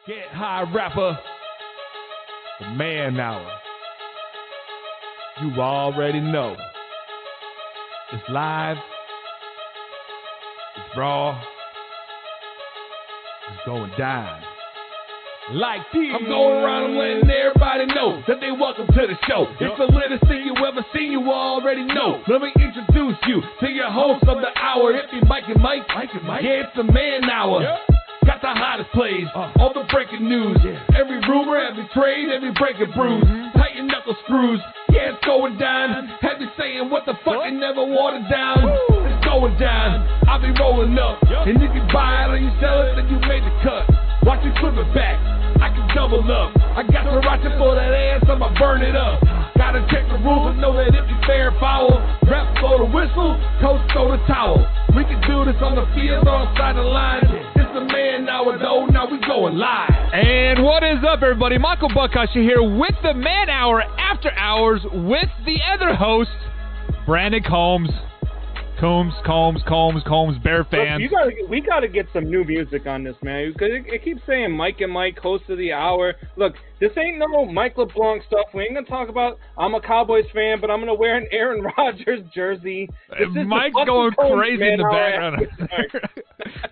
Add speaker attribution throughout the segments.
Speaker 1: Get high rapper, the man hour. You already know. It's live. It's raw. It's going down. Like these. I'm going around and letting everybody know that they welcome to the show. It's the latest thing you ever seen, you already know. Let me introduce you to your host of the hour. If you Mike and Mike. Yeah, it's the man hour. Got the hottest plays, all the breaking news. Every rumor, every trade, every breaking bruise. Tighten knuckle screws, yeah, it's going down. Have you saying what the fuck and never watered down? It's going down, I'll be rolling up. And if you buy it or you sell it, then you made the cut. Watch me flip it back, I can double up. I got to watch it for that ass, I'ma burn it up. Gotta check the rules and know that if you fair or foul, ref blow the whistle, coach throw the towel. We can do this on the field or outside the line. It's the man hour though, now we going live.
Speaker 2: And what is up, everybody? Michael Buckhush here with the man hour after hours with the other host, Brandon Combs. Combs, Bear fans.
Speaker 3: Look, we gotta get some new music on this, man. Because it keeps saying Mike and Mike, host of the hour. Look, this ain't no Mike LeBlanc stuff. We ain't gonna talk about I'm a Cowboys fan, but I'm gonna wear an Aaron Rodgers jersey.
Speaker 2: Mike's going crazy in the background.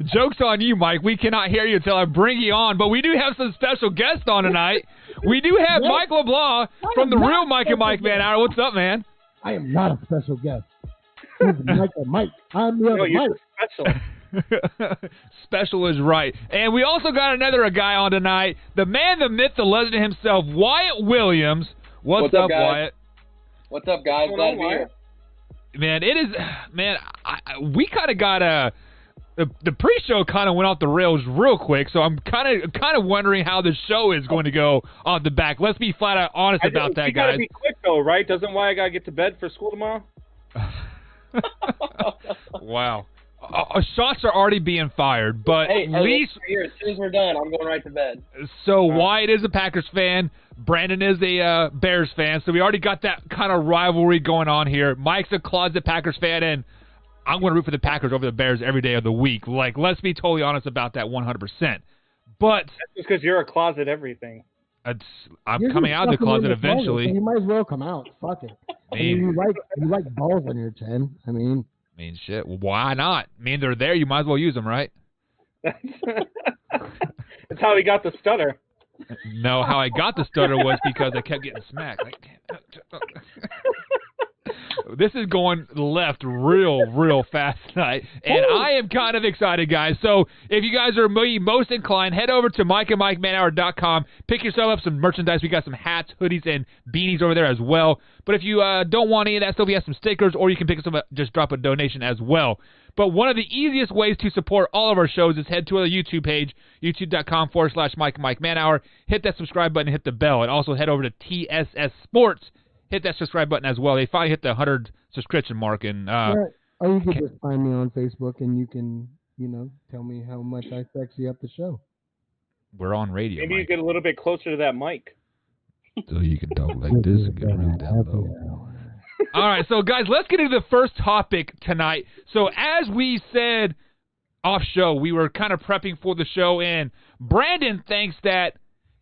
Speaker 2: Joke's on you, Mike. We cannot hear you until I bring you on. But we do have some special guests on tonight. We do have Mike LeBlanc from the real Mike and Mike Man Hour. What's up, man?
Speaker 4: I am not a special guest. Mike and Mike. I'm the other Mike.
Speaker 3: Special.
Speaker 2: Special is right. And we also got another guy on tonight. The man, the myth, the legend himself, Wyatt Williams. What's up,
Speaker 5: guys?
Speaker 2: Wyatt?
Speaker 5: What's up, guys? Glad to be here.
Speaker 2: Man, it is. Man, we kind of got the pre-show kind of went off the rails real quick, so I'm kind of wondering how the show is going to go off the back. Let's be flat out honest about that, guys. You
Speaker 3: gotta be quick though, right? Doesn't Wyatt gotta get to bed for school tomorrow?
Speaker 2: Wow. Shots are already being fired, but
Speaker 5: hey,
Speaker 2: at least
Speaker 5: here, as soon as we're done, I'm going right to bed.
Speaker 2: So Wyatt is a Packers fan, Brandon is a Bears fan, so we already got that kind of rivalry going on here. Mike's a closet Packers fan, and I'm going to root for the Packers over the Bears every day of the week. Like, let's be totally honest about that 100%. But
Speaker 3: that's just because you're a closet everything.
Speaker 2: I'm coming out of the closet eventually.
Speaker 4: So you might as well come out. Fuck it. You like balls on your chin. I mean,
Speaker 2: shit. Why not? They're there. You might as well use them, right?
Speaker 3: That's how he got the stutter.
Speaker 2: No, how I got the stutter was because I kept getting smacked. This is going left real fast tonight, and I am kind of excited, guys. So if you guys are most inclined, head over to mikeandmikemanhour.com. Pick yourself up some merchandise. We got some hats, hoodies, and beanies over there as well. But if you don't want any of that stuff, we have some stickers, or you can pick us up, just drop a donation as well. But one of the easiest ways to support all of our shows is head to our YouTube page, youtube.com/MikeMikeManHour. Hit that subscribe button and hit the bell. And also head over to TSS Sports. Hit that subscribe button as well. They finally hit the 100 subscription mark. And
Speaker 4: or you can just find me on Facebook, and you can, tell me how much I sexy up the show.
Speaker 2: We're on radio,
Speaker 3: Maybe
Speaker 2: Mike.
Speaker 3: You get a little bit closer to that mic.
Speaker 2: So you can talk like this and get real down low. All right, so guys, let's get into the first topic tonight. So as we said off show, we were kind of prepping for the show, and Brandon thinks that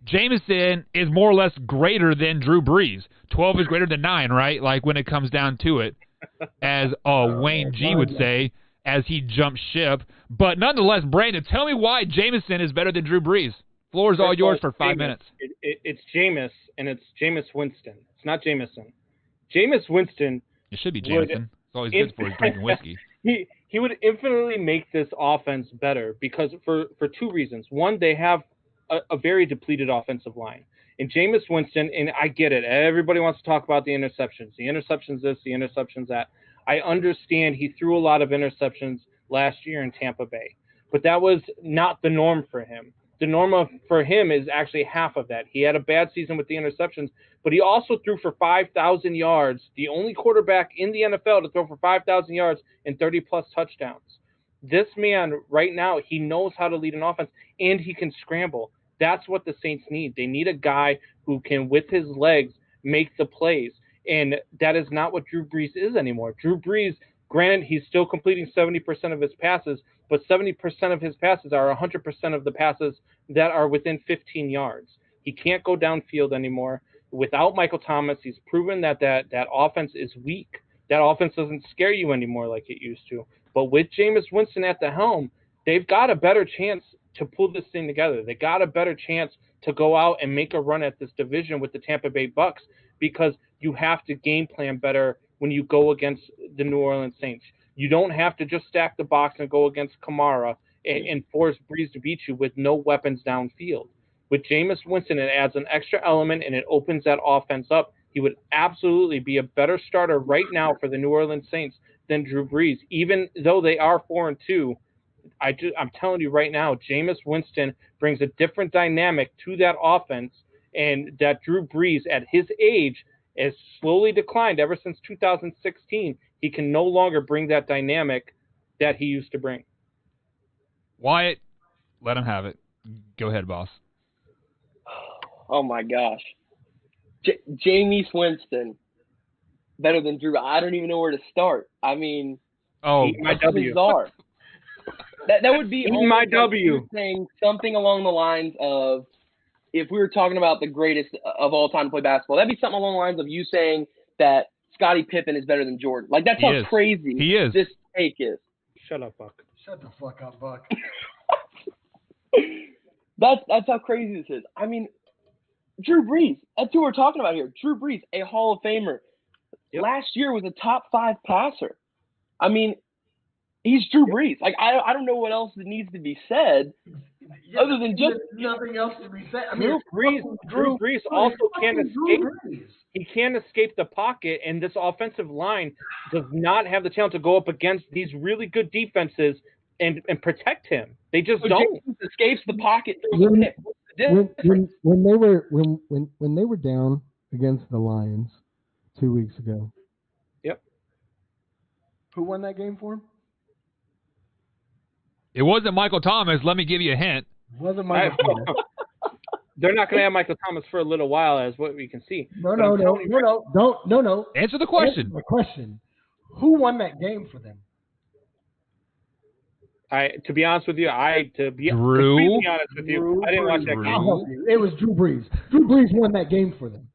Speaker 2: Jameson is more or less greater than Drew Brees. 12 is greater than 9, right? Like when it comes down to it, as Wayne G would say, as he jumps ship. But nonetheless, Brandon, tell me why Jameson is better than Drew Brees. Floor is all yours for 5 minutes.
Speaker 3: It's Jameis, and it's Jameis Winston. It's not Jameson. Jameis Winston.
Speaker 2: It should be Jameson. It's always good for drinking whiskey.
Speaker 3: He would infinitely make this offense better because for two reasons. One, they have a very depleted offensive line. And Jameis Winston, and I get it. Everybody wants to talk about the interceptions. The interceptions this, the interceptions that. I understand he threw a lot of interceptions last year in Tampa Bay. But that was not the norm for him. The norm for him is actually half of that. He had a bad season with the interceptions, but he also threw for 5,000 yards, the only quarterback in the NFL to throw for 5,000 yards and 30-plus touchdowns. This man, right now, he knows how to lead an offense, and he can scramble. That's what the Saints need. They need a guy who can, with his legs, make the plays. And that is not what Drew Brees is anymore. Drew Brees Granted, he's still completing 70% of his passes, but 70% of his passes are 100% of the passes that are within 15 yards. He can't go downfield anymore. Without Michael Thomas, he's proven that offense is weak. That offense doesn't scare you anymore like it used to. But with Jameis Winston at the helm, they've got a better chance to pull this thing together. They got a better chance to go out and make a run at this division with the Tampa Bay Bucks, because you have to game plan better when you go against the New Orleans Saints. You don't have to just stack the box and go against Kamara and force Breeze to beat you with no weapons downfield. With Jameis Winston, it adds an extra element and it opens that offense up. He would absolutely be a better starter right now for the New Orleans Saints than Drew Brees. Even though they are 4-2, I'm telling you right now, Jameis Winston brings a different dynamic to that offense, and that Drew Brees at his age has slowly declined ever since 2016. He can no longer bring that dynamic that he used to bring.
Speaker 2: Wyatt, let him have it. Go ahead, boss.
Speaker 5: Oh, my gosh. Jamies Winston, better than Drew. I don't even know where to start. I mean,
Speaker 3: that's
Speaker 5: bizarre. That would be
Speaker 3: my W.
Speaker 5: Saying something along the lines of, if we were talking about the greatest of all time to play basketball, that'd be something along the lines of you saying that Scottie Pippen is better than Jordan. Like, that's how crazy this take is.
Speaker 3: Shut up, Buck.
Speaker 4: Shut the fuck up, Buck.
Speaker 5: That's how crazy this is. I mean, Drew Brees, that's who we're talking about here. Drew Brees, a Hall of Famer.
Speaker 3: Yep.
Speaker 5: Last year was a top 5 passer. I mean, he's Drew Brees. Like, I don't know what else needs to be said other than just
Speaker 4: nothing else to be said. I mean,
Speaker 3: Drew Brees also can't escape. He can't escape the pocket, and this offensive line does not have the talent to go up against these really good defenses and protect him. They just don't.
Speaker 5: Escapes the pocket.
Speaker 4: When they were down against the Lions 2 weeks ago.
Speaker 3: Yep.
Speaker 4: Who won that game for him?
Speaker 2: It wasn't Michael Thomas. Let me give you a hint.
Speaker 4: It wasn't Michael Thomas.
Speaker 3: They're not going to have Michael Thomas for a little while, as what we can see.
Speaker 4: No.
Speaker 2: Answer the question.
Speaker 4: Answer the question. Who won that game for them?
Speaker 3: To be honest with you,
Speaker 2: Drew?
Speaker 3: completely honest with you, I didn't watch that game.
Speaker 4: I'll help you. It was Drew Brees. Drew Brees won that game for them.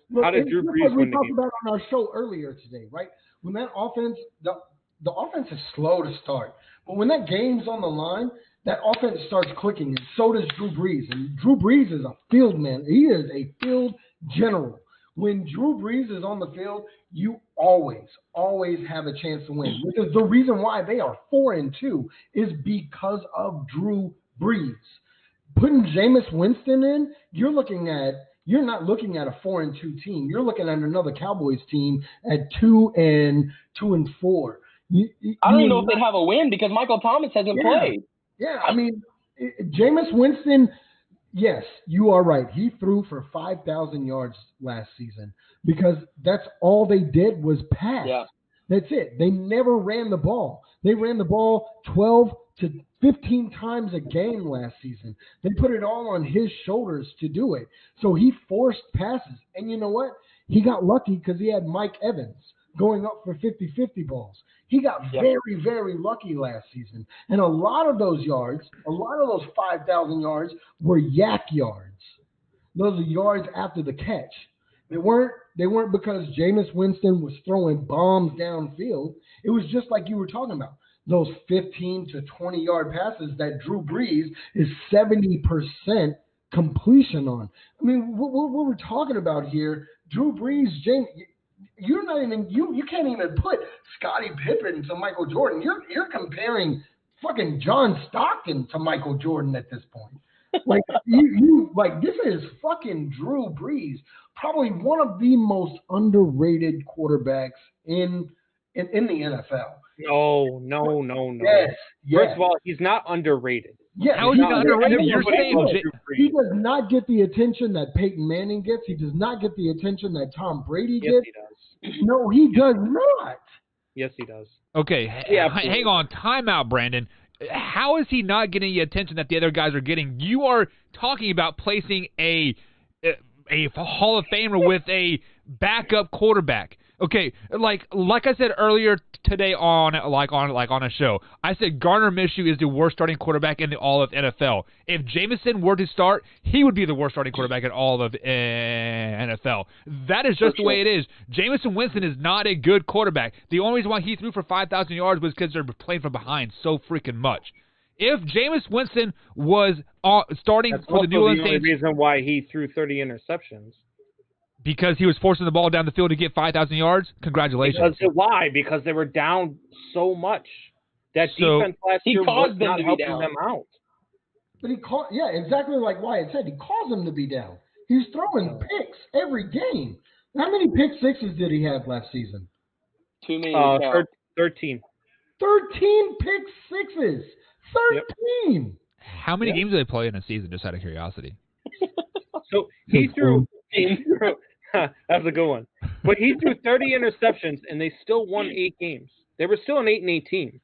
Speaker 4: Look,
Speaker 3: How did Drew Brees win the game?
Speaker 4: We talked about on our show earlier today, right? When that offense, the offense is slow to start, but when that game's on the line, that offense starts clicking, and so does Drew Brees. And Drew Brees is a field man. He is a field general. When Drew Brees is on the field, you always have a chance to win. Because the reason why they are 4-2 is because of Drew Brees. Putting Jameis Winston in, you're not looking at a 4-2 team. You're looking at another Cowboys team at 2-4.
Speaker 5: I don't even know if they'd have a win because Michael Thomas hasn't played.
Speaker 4: Yeah, I mean, Jameis Winston, yes, you are right. He threw for 5,000 yards last season because that's all they did was pass.
Speaker 5: Yeah.
Speaker 4: That's it. They never ran the ball. They ran the ball 12 to 15 times a game last season. They put it all on his shoulders to do it. So he forced passes. And you know what? He got lucky because he had Mike Evans going up for 50-50 balls. He got very, very lucky last season. And a lot of those yards, a lot of those 5,000 yards were yak yards. Those are yards after the catch. They weren't because Jameis Winston was throwing bombs downfield. It was just like you were talking about. Those 15 to 20-yard passes that Drew Brees is 70% completion on. I mean, what we're talking about here, Drew Brees, you're not even you can't even put Scottie Pippen to Michael Jordan. You're comparing fucking John Stockton to Michael Jordan at this point. Like this is fucking Drew Brees, probably one of the most underrated quarterbacks in the NFL.
Speaker 3: No.
Speaker 4: Yes.
Speaker 3: First of all, he's not underrated.
Speaker 4: Yeah,
Speaker 2: how is he not underrated? You're saying
Speaker 4: he does not get the attention that Peyton Manning gets. He does not get the attention that Tom Brady gets.
Speaker 3: Yes, he does.
Speaker 4: No, he does not.
Speaker 3: Yes, he does.
Speaker 2: Okay, hang on. Time out, Brandon. How is he not getting the attention that the other guys are getting? You are talking about placing a Hall of Famer with a backup quarterback. Okay, like I said earlier today on a show, I said Gardner Minshew is the worst starting quarterback in all of NFL. If Jameson were to start, he would be the worst starting quarterback in all of NFL. That is just the way it is. Jameson Winston is not a good quarterback. The only reason why he threw for 5,000 yards was because they're playing from behind so freaking much. If Jameis Winston was starting for the New Orleans Saints,
Speaker 3: the only reason why he threw 30 interceptions.
Speaker 2: Because he was forcing the ball down the field to get 5,000 yards? Congratulations.
Speaker 3: Why? Because they were down so much. That defense last year was not helping them out.
Speaker 4: But exactly like Wyatt said. He caused them to be down. He's throwing picks every game. How many pick sixes did he have last season?
Speaker 5: Too many.
Speaker 3: 13.
Speaker 4: 13 pick sixes. 13.
Speaker 2: Yep. How many games do they play in a season, just out of curiosity?
Speaker 3: So he threw that's a good one. But he threw 30 interceptions, and they still won 8 games. They were still an 8-8 team.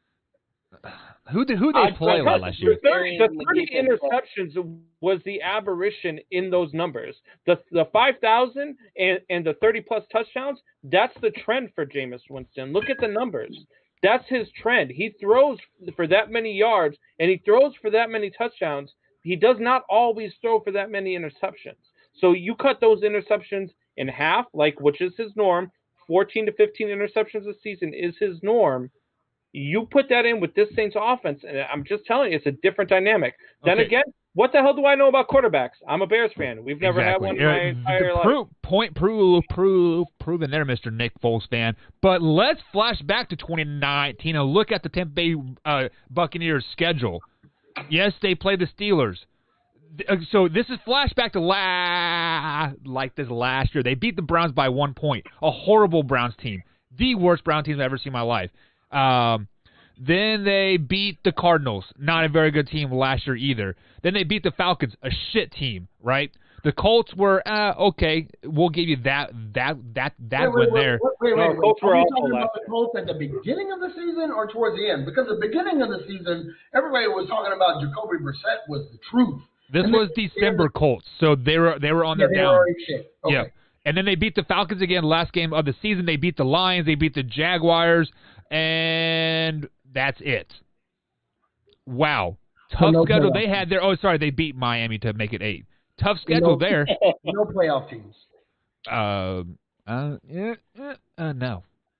Speaker 2: Who they play last year?
Speaker 3: The 30 interceptions was the aberration in those numbers. The 5,000 and the 30-plus touchdowns, that's the trend for Jameis Winston. Look at the numbers. That's his trend. He throws for that many yards, and he throws for that many touchdowns. He does not always throw for that many interceptions. So you cut those interceptions in half, which is his norm. 14 to 15 interceptions a season is his norm. You put that in with this Saints offense, and I'm just telling you, it's a different dynamic. Okay. Then again, what the hell do I know about quarterbacks? I'm a Bears fan. We've never had one in my entire life.
Speaker 2: Point proven there, Mr. Nick Foles fan. But let's flash back to 2019 and look at the Tampa Bay Buccaneers schedule. Yes, they play the Steelers. So this is flashback to this last year. They beat the Browns by 1 point. A horrible Browns team. The worst Browns team I've ever seen in my life. Then they beat the Cardinals. Not a very good team last year either. Then they beat the Falcons. A shit team, right? The Colts were, okay, we'll give you that win there.
Speaker 4: Wait. Colts were also talking about the Colts at the beginning of the season or towards the end? Because the beginning of the season, everybody was talking about Jacoby Brissett was the truth.
Speaker 2: This was December Colts, so they were on their down.
Speaker 4: Okay.
Speaker 2: Yeah, and then they beat the Falcons again last game of the season. They beat the Lions, they beat the Jaguars, and that's it. Wow, tough schedule they had there. Oh, sorry, they beat Miami to make it 8. Tough schedule there.
Speaker 4: No playoff teams.
Speaker 2: No.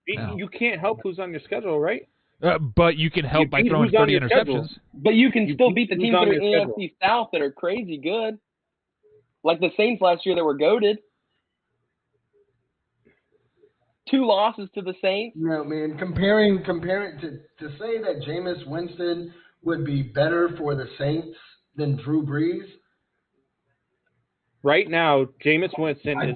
Speaker 3: You can't help who's on your schedule, right?
Speaker 2: But you can help by throwing 30 interceptions.
Speaker 5: Schedule. But you can still beat the teams that are in the NFC South that are crazy good. Like the Saints last year that were goated. 2 losses to the Saints.
Speaker 4: No, man. Comparing to say that Jameis Winston would be better for the Saints than Drew Brees.
Speaker 3: Right now, Jameis Winston is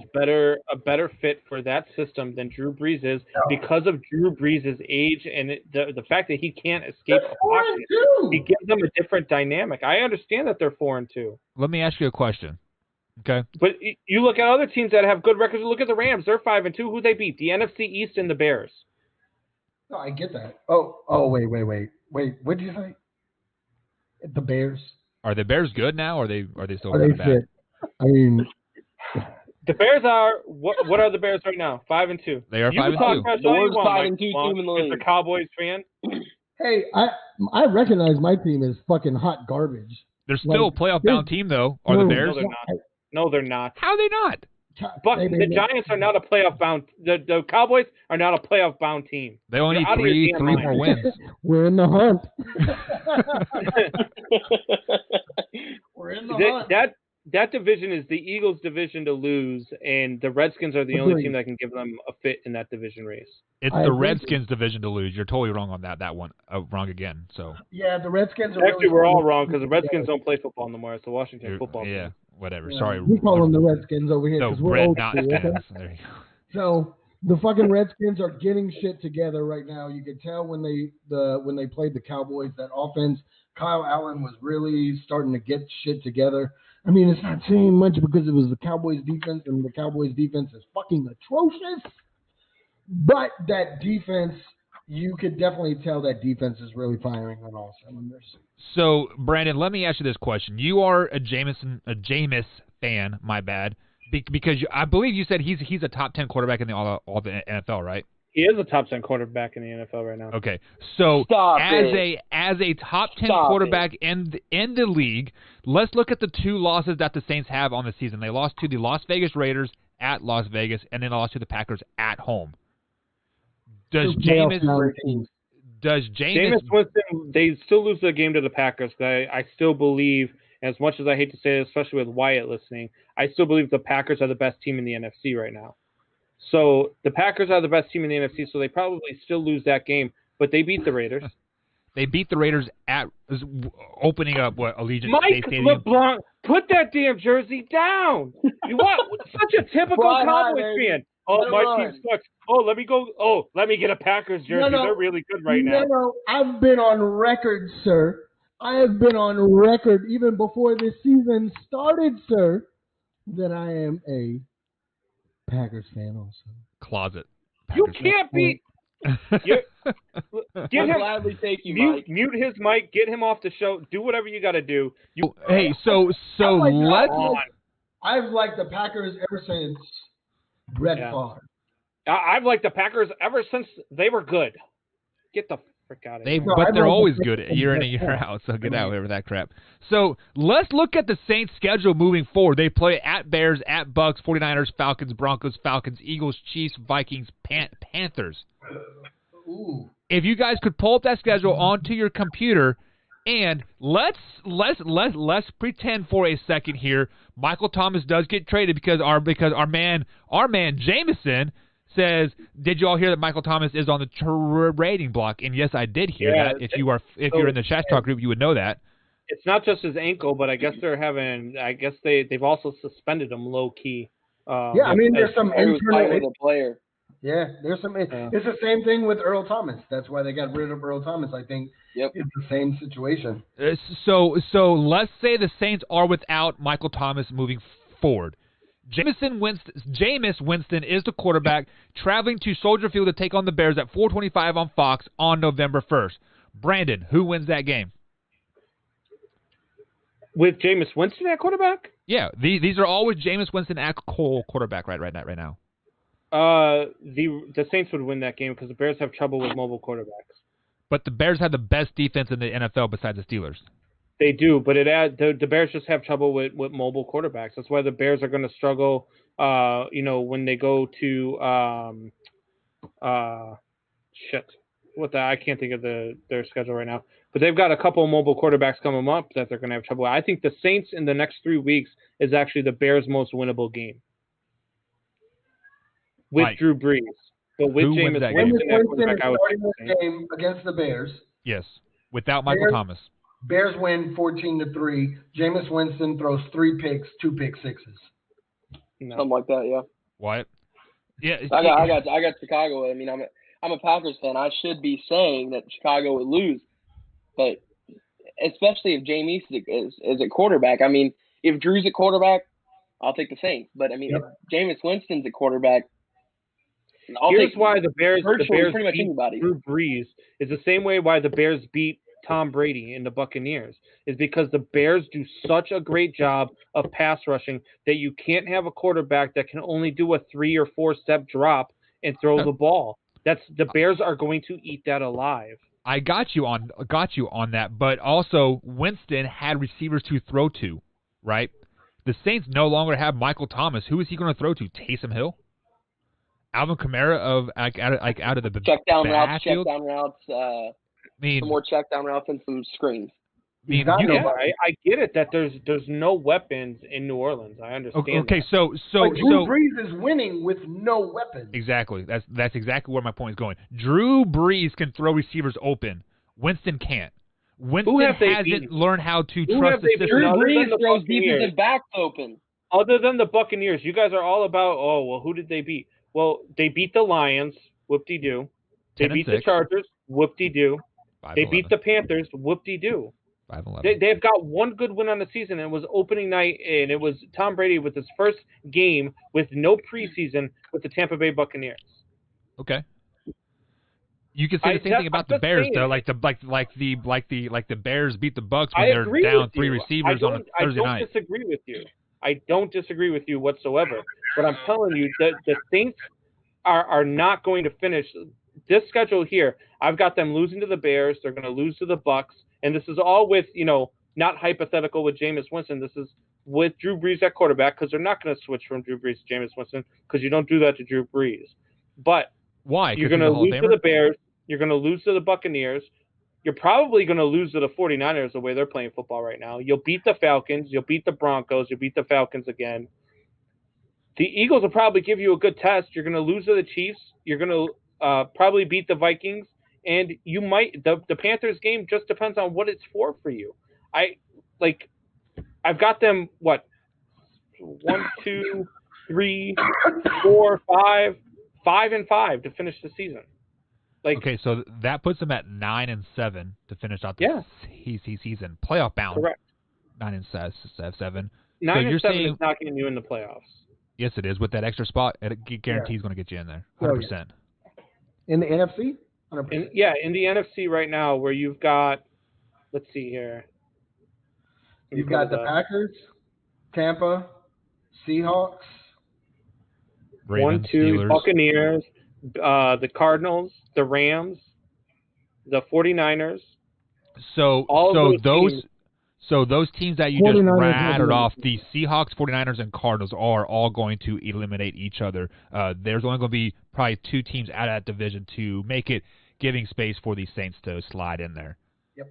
Speaker 3: a better fit for that system than Drew Brees is because of Drew Brees' age and the fact that he can't escape a pocket. He gives them a different dynamic. I understand that they're 4-2.
Speaker 2: Let me ask you a question. Okay.
Speaker 3: But you look at other teams that have good records. Look at the Rams. They're 5-2. Who they beat? The NFC East and the Bears.
Speaker 4: No, I get that. Oh, wait. What did you say? The Bears.
Speaker 2: Are the Bears good now, or are they still bad?
Speaker 4: Fit? I mean,
Speaker 3: the Bears are what are the Bears right now? 5-2.
Speaker 2: They are 5-2.
Speaker 5: The worst 5-2 team in the league.
Speaker 3: As a Cowboys fan.
Speaker 4: Hey, I recognize my team is fucking hot garbage.
Speaker 2: They're still a playoff bound team though. Are the Bears?
Speaker 3: No, they're not.
Speaker 2: How are they not?
Speaker 3: But the Giants are not a playoff bound. The Cowboys are not a playoff bound team.
Speaker 2: They only need three more wins.
Speaker 4: We're in the hunt. We're in the hunt.
Speaker 3: That division is the Eagles' division to lose, and the Redskins are the only team that can give them a fit in that division race.
Speaker 2: It's the Redskins' division to lose. You're totally wrong on that one. Wrong again. So
Speaker 4: yeah, the Redskins are
Speaker 3: actually we're all wrong because the Redskins don't play football no more. It's the Washington football team.
Speaker 2: Yeah, whatever. Sorry.
Speaker 4: We call them the Redskins over here because we're old school.
Speaker 2: There you go.
Speaker 4: So the fucking Redskins are getting shit together right now. You could tell when they played the Cowboys, that offense, Kyle Allen was really starting to get shit together. I mean, it's not saying much because it was the Cowboys defense, and the Cowboys defense is fucking atrocious. But that defense, you could definitely tell that defense is really firing on all cylinders.
Speaker 2: So, Brandon, let me ask you this question. You are a Jameis fan, my bad. Because I believe you said he's a top 10 quarterback in all the NFL, right?
Speaker 3: He is a top 10 quarterback in the NFL right now.
Speaker 2: Okay, so as a top 10 quarterback in the league, let's look at the 2 losses that the Saints have on the season. They lost to the Las Vegas Raiders at Las Vegas, and then lost to the Packers at home. Does Jameis
Speaker 3: Winston, they still lose the game to the Packers. I still believe, as much as I hate to say it, especially with Wyatt listening, I still believe the Packers are the best team in the NFC right now. So the Packers are the best team in the NFC, so they probably still lose that game, but they beat the Raiders.
Speaker 2: They beat the Raiders at opening up Allegiant
Speaker 3: Mike
Speaker 2: Stadium.
Speaker 3: LeBlanc, put that damn jersey down. You what? Such a typical Cowboys fan. Oh, my team sucks. Oh, let me go. Oh, let me get a Packers jersey. They're really good right now.
Speaker 4: No, I've been on record, sir. I have been on record even before this season started, sir, that I am a Packers fan also.
Speaker 2: Closet.
Speaker 3: You can't be.
Speaker 5: I'll gladly take you, Mike.
Speaker 3: Mute his mic. Get him off the show. Do whatever you got to do.
Speaker 2: Hey, so let's.
Speaker 4: I've liked the Packers ever since Brett Favre.
Speaker 3: I've liked the Packers ever since they were good. Get the frick out of here.
Speaker 2: But they're always good year in and year out, so get out of that crap. So let's look at the Saints' schedule moving forward. They play at Bears, at Bucks, 49ers, Falcons, Broncos, Falcons, Eagles, Chiefs, Vikings, Panthers.
Speaker 4: Ooh.
Speaker 2: If you guys could pull up that schedule onto your computer, and let's pretend for a second here, Michael Thomas does get traded because our man Jameson says, did you all hear that Michael Thomas is on the trading block? And yes, I did hear that. If you're in the chat talk group, you would know that.
Speaker 3: It's not just his ankle, but I guess they've also suspended him low key.
Speaker 4: I mean, there's some internal
Speaker 5: player.
Speaker 4: Yeah, there's some. It's the same thing with Earl Thomas. That's why they got rid of Earl Thomas. I think it's the same situation.
Speaker 2: So let's say the Saints are without Michael Thomas moving forward. Jameis Winston is the quarterback, traveling to Soldier Field to take on the Bears at 4:25 on Fox on November 1st. Brandon, who wins that game?
Speaker 3: With Jameis Winston at quarterback?
Speaker 2: Yeah, these are all with Jameis Winston at quarterback right now.
Speaker 3: The Saints would win that game because the Bears have trouble with mobile quarterbacks.
Speaker 2: But the Bears have the best defense in the NFL besides the Steelers.
Speaker 3: They do, but the Bears just have trouble with mobile quarterbacks. That's why the Bears are going to struggle. When they go to I can't think of their schedule right now. But they've got a couple of mobile quarterbacks coming up that they're going to have trouble. I think the Saints in the next 3 weeks is actually the Bears' most winnable game. With Drew Brees. But with Jameis Winston at quarterback, I would
Speaker 4: say this game against the Bears.
Speaker 2: Yes, without Michael Thomas.
Speaker 4: Bears win 14-3. Jameis Winston throws 3 picks, 2 pick sixes.
Speaker 5: No. Something like that, yeah.
Speaker 2: What? Yeah,
Speaker 5: I got Chicago. I mean, I'm a Packers fan. I should be saying that Chicago would lose, but especially if Jameis is at quarterback. I mean, if Drew's at quarterback, I'll take the Saints. But I mean, if Jameis Winston's at quarterback,
Speaker 3: here's why the Bears
Speaker 5: pretty much
Speaker 3: beat
Speaker 5: anybody.
Speaker 3: Drew Brees is the same way why the Bears beat Tom Brady and the Buccaneers, is because the Bears do such a great job of pass rushing that you can't have a quarterback that can only do a 3 or 4 step drop and throw the ball. The Bears are going to eat that alive.
Speaker 2: I got you on that, but also Winston had receivers to throw to, right? The Saints no longer have Michael Thomas. Who is he going to throw to? Taysom Hill? Alvin Kamara out of the
Speaker 5: check down routes,
Speaker 2: some
Speaker 5: more check down routes and some screens.
Speaker 3: I get it that there's no weapons in New Orleans. I understand.
Speaker 2: Okay, so
Speaker 4: Drew Brees is winning with no weapons.
Speaker 2: Exactly. That's exactly where my point is going. Drew Brees can throw receivers open. Winston can't. Winston hasn't learned how to trust the system.
Speaker 5: Drew Brees throws defensive backs open.
Speaker 3: Other than the Buccaneers, you guys are all about, who did they beat? Well, they beat the Lions, whoop-de-doo. They beat the Chargers, whoop-de-doo. They beat the Panthers, whoop-de-doo. They've got one good win on the season, and it was opening night, and it was Tom Brady with his first game with no preseason with the Tampa Bay Buccaneers.
Speaker 2: Okay. You can say the same thing about the Bears, though. Like the Bears beat the Bucks when they're down 3 receivers on a Thursday night.
Speaker 3: I don't disagree with you. I don't disagree with you whatsoever. But I'm telling you that the Saints are not going to finish this schedule here. I've got them losing to the Bears. They're going to lose to the Bucks. And this is all with, not hypothetical with Jameis Winston. This is with Drew Brees at quarterback, because they're not going to switch from Drew Brees to Jameis Winston, because you don't do that to Drew Brees. But
Speaker 2: why?
Speaker 3: You're going to lose to the Bears. You're going to lose to the Buccaneers. You're probably going to lose to the 49ers the way they're playing football right now. You'll beat the Falcons. You'll beat the Broncos. You'll beat the Falcons again. The Eagles will probably give you a good test. You're going to lose to the Chiefs. You're going to probably beat the Vikings. And you might the Panthers game just depends on what it's for you. I've got them, 1, 2, 3, 4, 5, 5-5 to finish the season.
Speaker 2: Okay, so that puts them at 9-7 to finish out the season, playoff bound.
Speaker 3: Correct.
Speaker 2: 9-7.
Speaker 3: 9-7
Speaker 2: saying,
Speaker 3: is not getting you in the playoffs.
Speaker 2: Yes, it is. With that extra spot, it guarantees going to get you in there. 100%.
Speaker 4: In the NFC? 100%.
Speaker 3: In the NFC right now, where you've got, let's see here.
Speaker 4: You've got the Packers, Tampa, Seahawks,
Speaker 2: Ravens,
Speaker 3: 1, 2,
Speaker 2: Steelers.
Speaker 3: Buccaneers, the Cardinals, the Rams, the 49ers.
Speaker 2: So those teams that you just rattled off, the Seahawks, 49ers, and Cardinals are all going to eliminate each other. There's only going to be probably 2 teams out of that division to make it, giving space for the Saints to slide in there.
Speaker 4: Yep.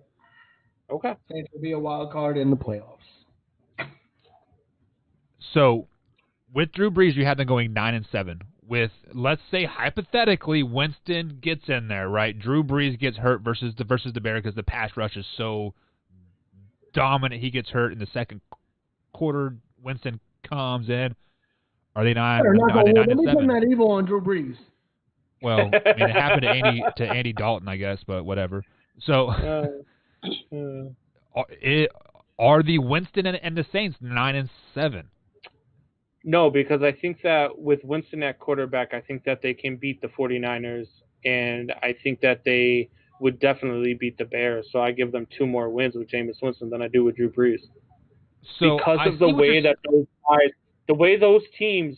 Speaker 3: Okay.
Speaker 4: Saints will be a wild card in the playoffs.
Speaker 2: So with Drew Brees, you have them going 9-7. With, let's say, hypothetically, Winston gets in there, right? Drew Brees gets hurt versus the Bears because the pass rush is so dominant. He gets hurt in the second quarter. Winston comes in. Are they 9-7?
Speaker 4: Let me put that evil on Drew Brees.
Speaker 2: Well, I mean, it happened to Andy Dalton, I guess, but whatever. So, are the Winston and the Saints 9-7?
Speaker 3: No, because I think that with Winston at quarterback, I think that they can beat the 49ers, and I think that they would definitely beat the Bears. So I give them 2 more wins with Jameis Winston than I do with Drew Brees.
Speaker 2: So
Speaker 3: because of the way that those guys, the way those teams,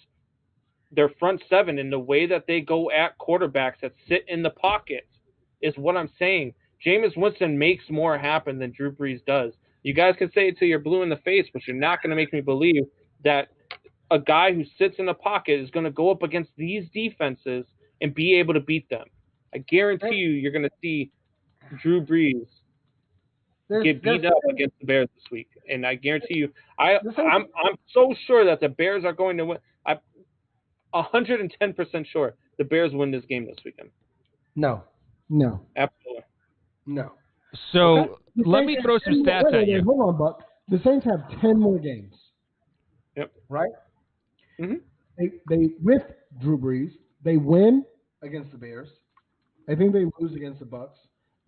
Speaker 3: their front 7, and the way that they go at quarterbacks that sit in the pocket is what I'm saying. Jameis Winston makes more happen than Drew Brees does. You guys can say it till you're blue in the face, but you're not going to make me believe that a guy who sits in the pocket is going to go up against these defenses and be able to beat them. I guarantee you're going to see Drew Brees get beat up against the Bears this week. And I guarantee you, I'm so sure that the Bears are going to win. I'm 110% sure the Bears win this game this weekend.
Speaker 4: No.
Speaker 3: Absolutely.
Speaker 4: No.
Speaker 2: So let me throw some stats at you.
Speaker 4: Hold on, Buck. The Saints have 10 more games.
Speaker 3: Yep.
Speaker 4: Right?
Speaker 3: Mm-hmm.
Speaker 4: They with Drew Brees, they win against the Bears. I think they lose against the Bucks.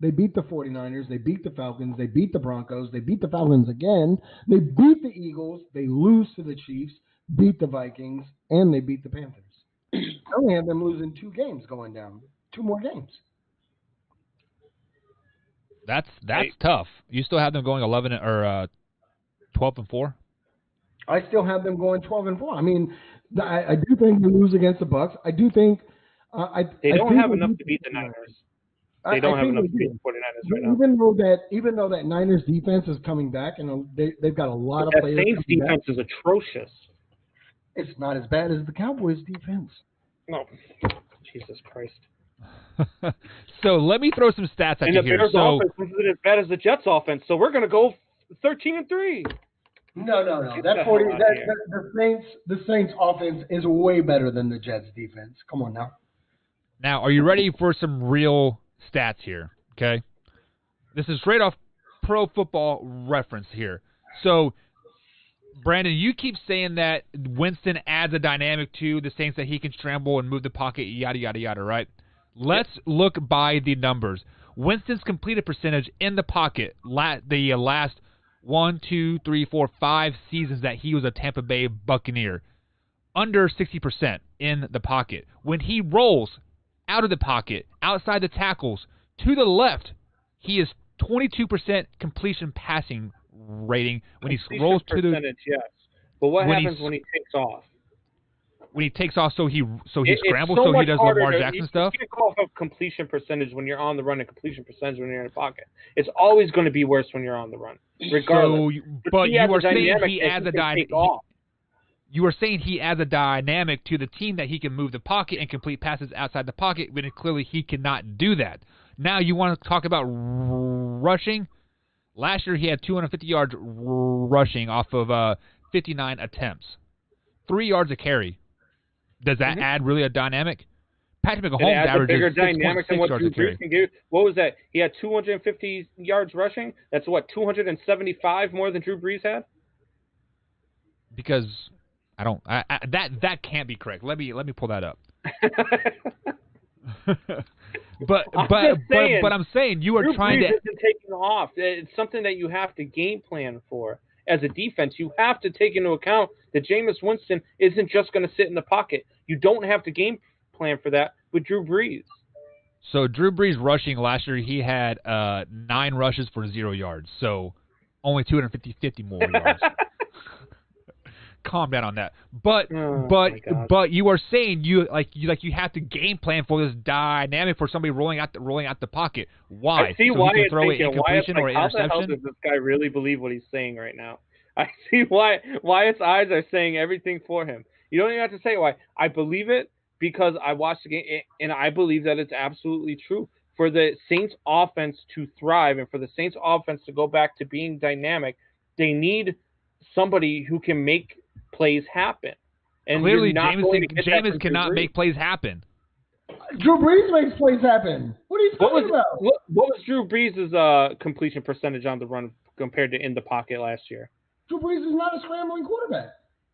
Speaker 4: They beat the 49ers. They beat the Falcons. They beat the Broncos. They beat the Falcons again. They beat the Eagles. They lose to the Chiefs, beat the Vikings, and they beat the Panthers. I only have them losing 2 games going down. 2 more games.
Speaker 2: That's tough. You still have them going 11 or 12-4?
Speaker 4: I still have them going 12-4. I mean, I do think they lose against the Bucks. I do think
Speaker 3: they don't have enough to beat the Niners. They don't have enough to beat the 49ers right now.
Speaker 4: Even though that Niners defense is coming back, and they've got a lot of players.
Speaker 3: The Saints defense is atrocious.
Speaker 4: It's not as bad as the Cowboys defense.
Speaker 3: No, Jesus Christ.
Speaker 2: So let me throw some stats at you here.
Speaker 3: And the Bears offense isn't as bad as the Jets offense, so we're going to go 13-3.
Speaker 4: No. The Saints offense is way better than the Jets defense. Come on now.
Speaker 2: Now, are you ready for some real stats here? Okay, this is straight off Pro Football Reference here. So, Brandon, you keep saying that Winston adds a dynamic to the Saints, that he can scramble and move the pocket, yada yada yada. Right? Let's look by the numbers. Winston's completed percentage in the pocket the last 1, 2, 3, 4, 5 seasons that he was a Tampa Bay Buccaneer, under 60% in the pocket. When he rolls out of the pocket, outside the tackles, to the left, he is 22% completion passing rating. When he rolls to the
Speaker 3: yes. But what happens when he takes off?
Speaker 2: When he takes off, so he scrambles, so he does Lamar Jackson stuff?
Speaker 3: You can't call for completion percentage when you're on the run and completion percentage when you're in the pocket. It's always going to be worse when you're on the run, regardless.
Speaker 2: But you are saying he adds a dynamic. You are saying he adds a dynamic to the team that he can move the pocket and complete passes outside the pocket, when clearly he cannot do that. Now you want to talk about rushing? Last year he had 250 yards rushing off of 59 attempts. 3 yards a carry. Does that add really a dynamic? Patrick Mahomes averages 6.6 yards a carry.
Speaker 3: What was that? He had 250 yards rushing? That's what, 275 more than Drew Brees had?
Speaker 2: Because that can't be correct. Let me pull that up. But I'm saying you are
Speaker 3: Drew
Speaker 2: trying
Speaker 3: Brees
Speaker 2: to
Speaker 3: isn't taking off. It's something that you have to game plan for. As a defense, you have to take into account that Jameis Winston isn't just going to sit in the pocket. You don't have to game plan for that with Drew Brees.
Speaker 2: So Drew Brees rushing last year, he had 9 rushes for 0 yards. So only 250 more yards. Calm down on that. But you are saying you have to game plan for this dynamic for somebody rolling out the pocket. Why?
Speaker 3: I see why
Speaker 2: he can throw an incompletion or
Speaker 3: how
Speaker 2: interception.
Speaker 3: the hell does this guy really believe what he's saying right now? I see why Wyatt's eyes are saying everything for him. You don't even have to say why. I believe it because I watched the game and I believe that it's absolutely true. For the Saints offense to thrive and for the Saints offense to go back to being dynamic, they need somebody who can make plays happen. And
Speaker 2: clearly, Jameis cannot make plays happen.
Speaker 4: Drew Brees makes plays happen. What are you talking about?
Speaker 3: What was Drew Brees' completion percentage on the run compared to in the pocket last year?
Speaker 4: Drew Brees is not a scrambling quarterback.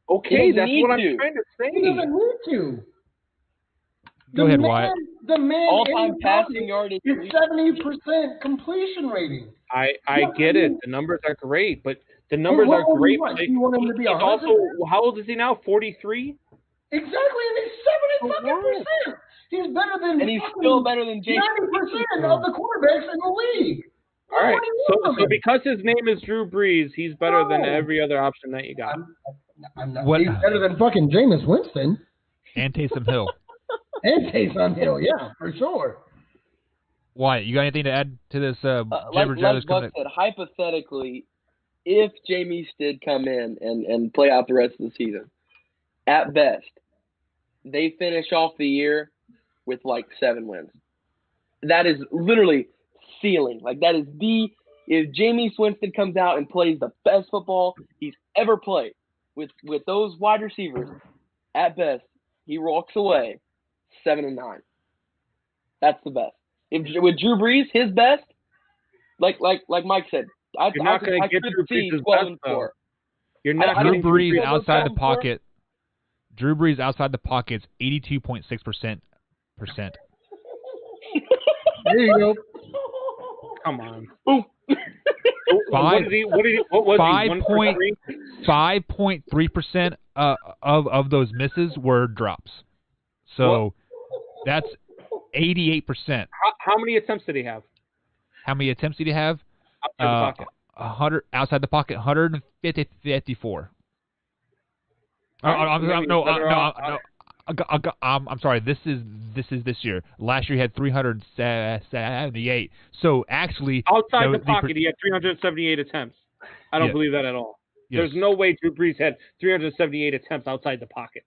Speaker 3: Okay, that's what I'm trying to say.
Speaker 4: He doesn't need to.
Speaker 2: Go ahead, Wyatt.
Speaker 4: The man
Speaker 5: all-time passing yardage
Speaker 4: is 70% completion rating.
Speaker 3: I get it. The numbers are great, but the numbers are great.
Speaker 4: You want him to be
Speaker 3: also, how old is he now? 43?
Speaker 4: Exactly, and he's 70%. He's better than.
Speaker 5: And he's still better than James.
Speaker 4: 90% of the quarterbacks in the league.
Speaker 3: All right. So because his name is Drew Brees, he's better than every other option that you got.
Speaker 4: I'm not. He's better than fucking Jameis Winston.
Speaker 2: And Taysom Hill.
Speaker 4: And Taysom Hill, yeah, for sure.
Speaker 2: Wyatt, you got anything to add to this?
Speaker 5: Like Buck said, hypothetically, if Jameis did come in and play out the rest of the season, at best, they finish off the year with like 7 wins. That is literally ceiling. Like that is if Jameis Winston comes out and plays the best football he's ever played with those wide receivers, at best, he walks away 7-9. That's the best. With Drew Brees, his best, like Mike said,
Speaker 3: you're not going to get Drew Brees' best, though. You're not
Speaker 2: Drew Brees outside the pocket. Drew Brees outside the pocket is 82.6%.
Speaker 4: There you go.
Speaker 3: Come on.
Speaker 5: Boom.
Speaker 3: What was he?
Speaker 2: 5.3% of those misses were drops. So that's 88%.
Speaker 3: How many attempts did he have?
Speaker 2: How many attempts did he have?
Speaker 3: Outside the pocket.
Speaker 2: 100 outside the pocket, 154. I'm sorry. This is this year. Last year he had 378. So actually,
Speaker 3: outside the pocket, he had 378 attempts. I don't believe that at all. Yes. There's no way Drew Brees had 378 attempts outside the pocket.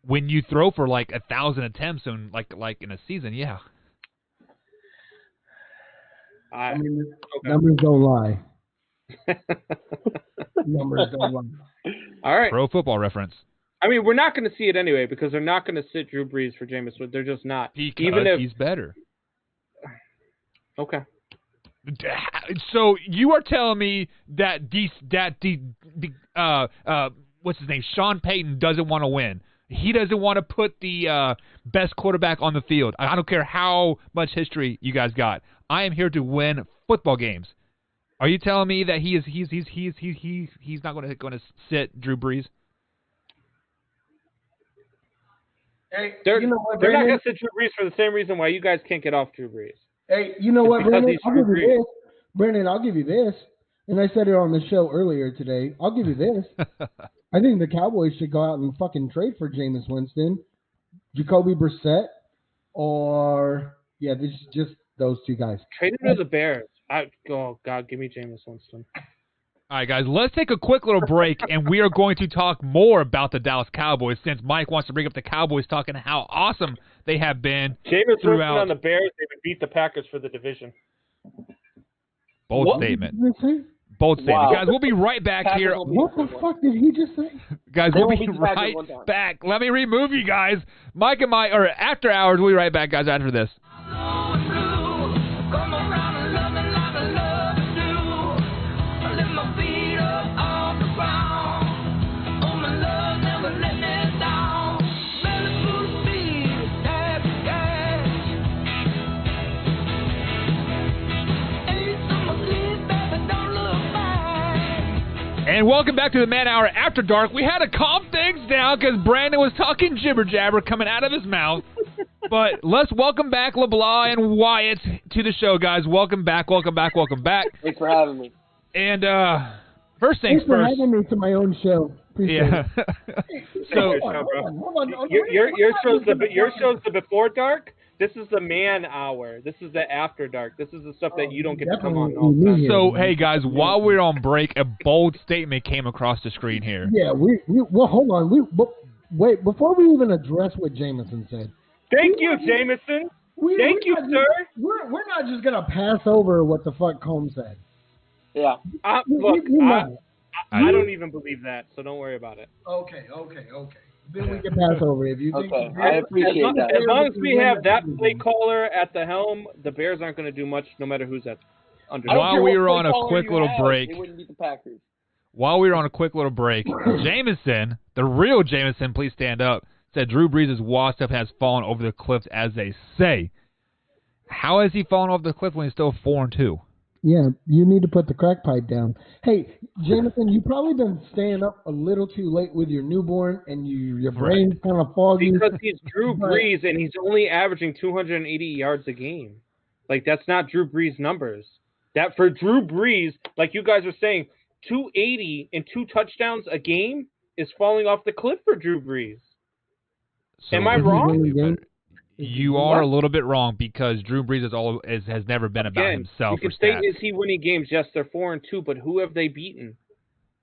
Speaker 2: When you throw for like 1,000 attempts in like in a season, yeah.
Speaker 4: I mean, numbers don't lie. Numbers don't lie.
Speaker 3: All right.
Speaker 2: Pro Football Reference.
Speaker 3: I mean, we're not going to see it anyway because they're not going to sit Drew Brees for Jameis. They're just not.
Speaker 2: Even if he's better.
Speaker 3: Okay.
Speaker 2: So you are telling me that what's his name? Sean Payton doesn't want to win. He doesn't want to put the best quarterback on the field. I don't care how much history you guys got. I am here to win football games. Are you telling me that he's not going to sit Drew Brees?
Speaker 4: Hey,
Speaker 3: they're not going to sit Drew Brees for the same reason why you guys can't get off Drew Brees.
Speaker 4: Hey, you know what, Brandon? I'll give you this. Brandon, I'll give you this. And I said it on the show earlier today. I'll give you this. I think the Cowboys should go out and fucking trade for Jameis Winston, Jacoby Brissett, or just those two guys.
Speaker 3: Trade him to the Bears. Oh God, give me Jameis Winston.
Speaker 2: All right, guys, let's take a quick little break, and we are going to talk more about the Dallas Cowboys since Mike wants to bring up the Cowboys, talking how awesome they have been
Speaker 3: Jameis
Speaker 2: throughout.
Speaker 3: Winston on the Bears, they would beat the Packers for the division.
Speaker 2: Bold statement. Bold statement.
Speaker 5: Wow.
Speaker 2: Guys, we'll be right back here.
Speaker 4: What the fuck did he just say?
Speaker 2: Guys, we'll be right back. Let me remove you guys. Mike and Mike, or after hours, we'll be right back, guys, after this. And welcome back to the Man Hour After Dark. We had to calm things down because Brandon was talking jibber-jabber coming out of his mouth. But let's welcome back LeBlanc and Wyatt to the show, guys. Welcome back, welcome back, welcome back.
Speaker 5: Thanks for having me.
Speaker 2: And first things
Speaker 4: Thanks for
Speaker 2: first.
Speaker 4: having me to my own show. Appreciate it.
Speaker 2: So
Speaker 3: hold on. Your show's the Before Dark. This is the Man Hour. This is the After Dark. This is the stuff that you don't get to come on all the time.
Speaker 2: So, hey, guys, while we're on break, a bold statement came across the screen here.
Speaker 4: Yeah, well, hold on. Wait, before we even address what Jameson said.
Speaker 3: Thank you, Jameson. Thank you, sir.
Speaker 4: We're not just going to pass over what the fuck Combs said.
Speaker 5: Yeah.
Speaker 3: Look, I don't even believe that, so don't worry about it.
Speaker 4: Okay. Then we can pass over it. If you think
Speaker 5: I appreciate that.
Speaker 3: As long as we have that play caller at the helm, the Bears aren't going to do much no matter who's at under.
Speaker 2: While we were on a quick little break,
Speaker 5: they wouldn't beat the Packers.
Speaker 2: While we were on a quick little break, Jameson, the real Jameson, please stand up, said Drew Brees' wall stuff has fallen over the cliff, as they say. How has he fallen off the cliff when he's still 4-2?
Speaker 4: Yeah, you need to put the crack pipe down. Hey, Jameson, you've probably been staying up a little too late with your newborn, and your brain's kind of foggy.
Speaker 3: Because he's Drew Brees, and he's only averaging 280 yards a game. Like, that's not Drew Brees' numbers. That for Drew Brees, like you guys are saying, 280 and 2 touchdowns a game is falling off the cliff for Drew Brees.
Speaker 2: So
Speaker 3: am I wrong?
Speaker 2: You are a little bit wrong because Drew Brees has never been about himself.
Speaker 3: You can say, is he winning games? Yes, they're 4-2, but who have they beaten?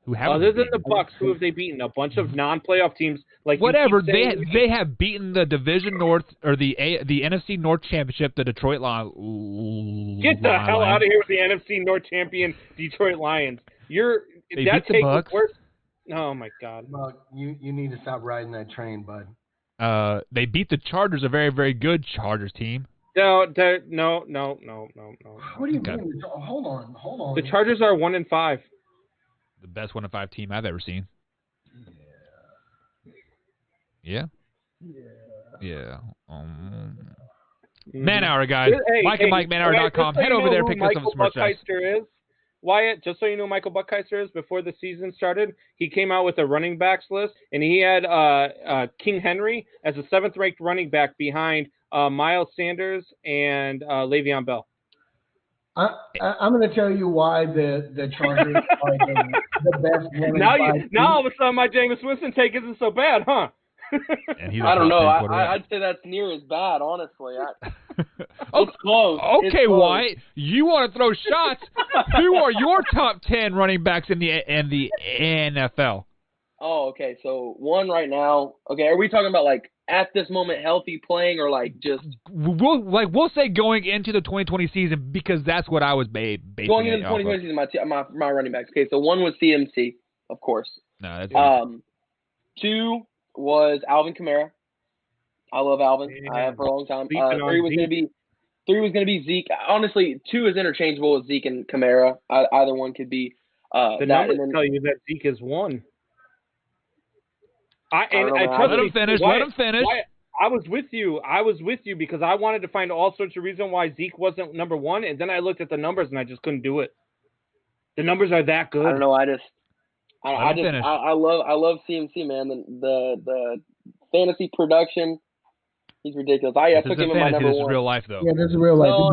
Speaker 2: Who have
Speaker 3: Other than the Bucs, who have they beaten? A bunch of non-playoff teams. Like
Speaker 2: whatever, they have beaten the Division North or the NFC North Championship, the Detroit Lions.
Speaker 3: Get the hell out of here with the NFC North champion Detroit Lions.
Speaker 2: They beat the Bucs.
Speaker 3: Oh my God!
Speaker 4: Buck, you need to stop riding that train, bud.
Speaker 2: They beat the Chargers, a very, very good Chargers team.
Speaker 3: No.
Speaker 4: What do you mean? Hold on.
Speaker 3: The Chargers are 1-5.
Speaker 2: The best 1-5 team I've ever seen. Yeah. Man Hour, guys. Mike and Mike, manhour.com. Head over there, pick up some merchandise.
Speaker 3: Wyatt, just so you know, Michael Buckheister is, before the season started, he came out with a running backs list, and he had King Henry as a 7th-ranked running back behind Miles Sanders and Le'Veon Bell.
Speaker 4: I'm going to tell you why the Chargers are the best running back.
Speaker 3: Now all of a sudden my Jamies Winston take isn't so bad, huh?
Speaker 5: I don't know. I'd say that's near as bad, honestly. It's close.
Speaker 2: Okay, White, you want to throw shots? Who are your top 10 running backs in the NFL?
Speaker 5: Oh, okay. So one right now. Okay, are we talking about like at this moment healthy playing or like just?
Speaker 2: We'll say going into the 2020 season because that's what I was basing
Speaker 5: going into the 2020 season. My running backs. Okay, so one was CMC, of course.
Speaker 2: No, that's
Speaker 5: 2 was Alvin Kamara. I love Alvin. I have for a long time. 3 was going to be Zeke. Honestly, 2 is interchangeable with Zeke and Kamara. Either one could be.
Speaker 3: The numbers tell you that Zeke is 1. Let him finish. I was with you because I wanted to find all sorts of reasons why Zeke wasn't number 1, and then I looked at the numbers and I just couldn't do it. The numbers are that good.
Speaker 5: I don't know. I love CMC, man. The fantasy production, he's ridiculous. I took him in my number 1.
Speaker 2: This is real life, though.
Speaker 4: Yeah, this is real life.
Speaker 3: Stop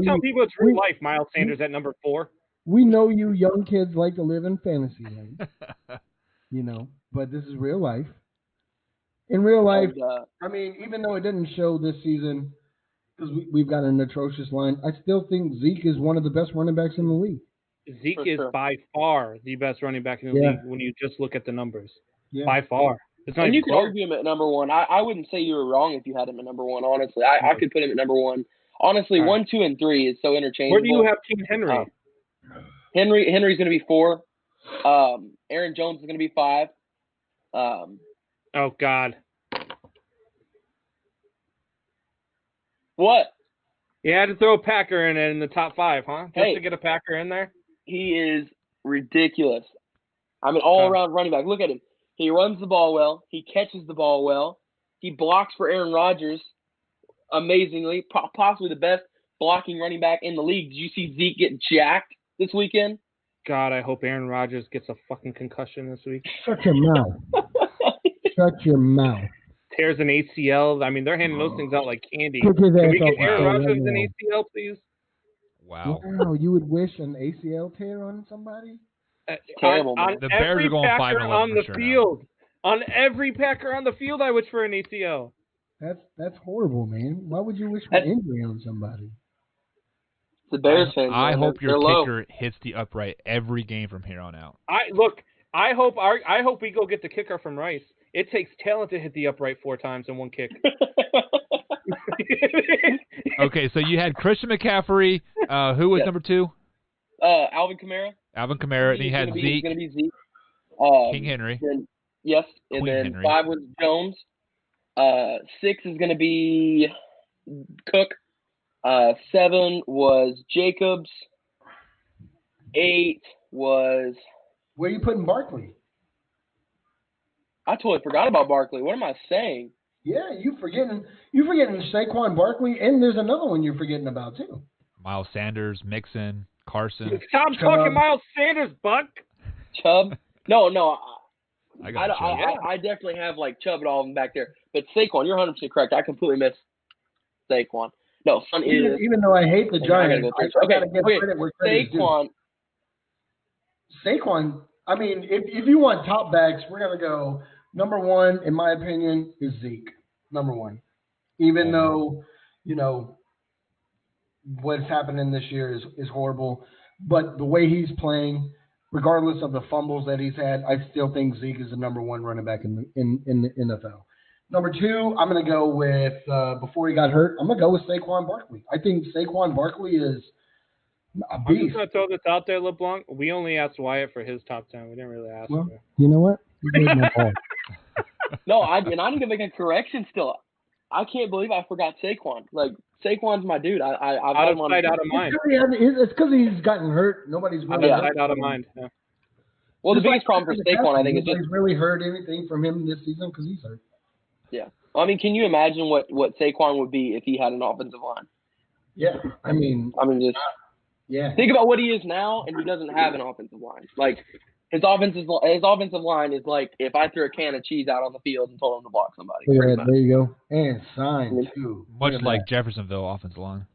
Speaker 3: telling people it's real life. Miles Sanders at number 4.
Speaker 4: We know you young kids like to live in fantasy land. But this is real life. In real life, I mean, even though it didn't show this season, because we've got an atrocious line, I still think Zeke is one of the best running backs in the league.
Speaker 3: Zeke is by far the best running back in the league when you just look at the numbers. By far.
Speaker 5: And you could argue him at number one. I wouldn't say you were wrong if you had him at number one, honestly. I could put him at number one. Honestly, 1, 2, and 3 is so interchangeable.
Speaker 3: Where do you have King Henry?
Speaker 5: Henry's going to be 4. Aaron Jones is going to be 5.
Speaker 3: Oh, God.
Speaker 5: What?
Speaker 3: You had to throw a Packer in the top 5, huh? Just to get a Packer in there?
Speaker 5: He is ridiculous. I mean, all-around running back. Look at him. He runs the ball well. He catches the ball well. He blocks for Aaron Rodgers amazingly. Possibly the best blocking running back in the league. Did you see Zeke get jacked this weekend?
Speaker 3: God, I hope Aaron Rodgers gets a fucking concussion this week.
Speaker 4: Shut your mouth. Shut your mouth.
Speaker 3: Tears an ACL. I mean, they're handing those things out like candy. Can we get Aaron Rodgers an ACL, please?
Speaker 2: Wow.
Speaker 4: Wow, you would wish an ACL tear on somebody?
Speaker 5: Terrible.
Speaker 3: On
Speaker 2: the Bears are going 5-11
Speaker 3: on the field.
Speaker 2: Now.
Speaker 3: On every Packer on the field, I wish for an ACL.
Speaker 4: That's horrible, man. Why would you wish for injury on somebody?
Speaker 5: The Bears fans.
Speaker 2: I hope your kicker hits the upright every game from here on out.
Speaker 3: I hope we go get the kicker from Rice. It takes talent to hit the upright 4 times in one kick.
Speaker 2: Okay, so you had Christian McCaffrey. Who was number 2?
Speaker 5: Alvin Kamara.
Speaker 2: Alvin Kamara. And you had Zeke.
Speaker 5: He's going to be Zeke.
Speaker 2: King Henry.
Speaker 5: Then, yes. And
Speaker 2: Queen
Speaker 5: then
Speaker 2: Henry.
Speaker 5: 5 was Jones. 6 is going to be Cook. 7 was Jacobs. 8 was.
Speaker 4: Where are you putting Barkley?
Speaker 5: I totally forgot about Barkley. What am I saying?
Speaker 4: Yeah, you're forgetting Saquon Barkley, and there's another one you're forgetting about too.
Speaker 2: Miles Sanders, Mixon, Carson.
Speaker 3: Stop talking Miles Sanders, Buck.
Speaker 5: Chubb. No.
Speaker 2: I
Speaker 5: I definitely have like Chubb and all of them back there. But Saquon, you're 100% correct. I completely missed Saquon. No, fun is
Speaker 4: even though I hate the Giants, I gotta give credit where credit is due. Saquon. I mean, if you want top backs, we're gonna go number 1. In my opinion, is Zeke. Number 1. Even though what's happening this year is horrible, but the way he's playing, regardless of the fumbles that he's had, I still think Zeke is the number 1 running back in the NFL. Number 2, I'm going to go with, before he got hurt, I'm going to go with Saquon Barkley. I think Saquon Barkley is a beast.
Speaker 3: I'm just going to throw this out there, LeBlanc. We only asked Wyatt for his top 10. We didn't really ask him.
Speaker 4: You know what?
Speaker 5: No, I need to make a correction still. I can't believe I forgot Saquon. Like, Saquon's my dude. I've
Speaker 3: out of sight, out of mind.
Speaker 4: It's because he's gotten hurt. Nobody's really
Speaker 3: out of sight, out of mind. Yeah.
Speaker 5: Well, the biggest problem for Saquon, I think, is just
Speaker 4: really heard anything from him this season because he's hurt.
Speaker 5: Yeah. Well, I mean, can you imagine what Saquon would be if he had an offensive line?
Speaker 4: Yeah. I mean, just
Speaker 5: think about what he is now, and he doesn't have an offensive line. Like, his offensive line is like if I threw a can of cheese out on the field and told him to block somebody.
Speaker 4: Yeah, there you go. And sign too.
Speaker 2: Much like Jeffersonville offensive line.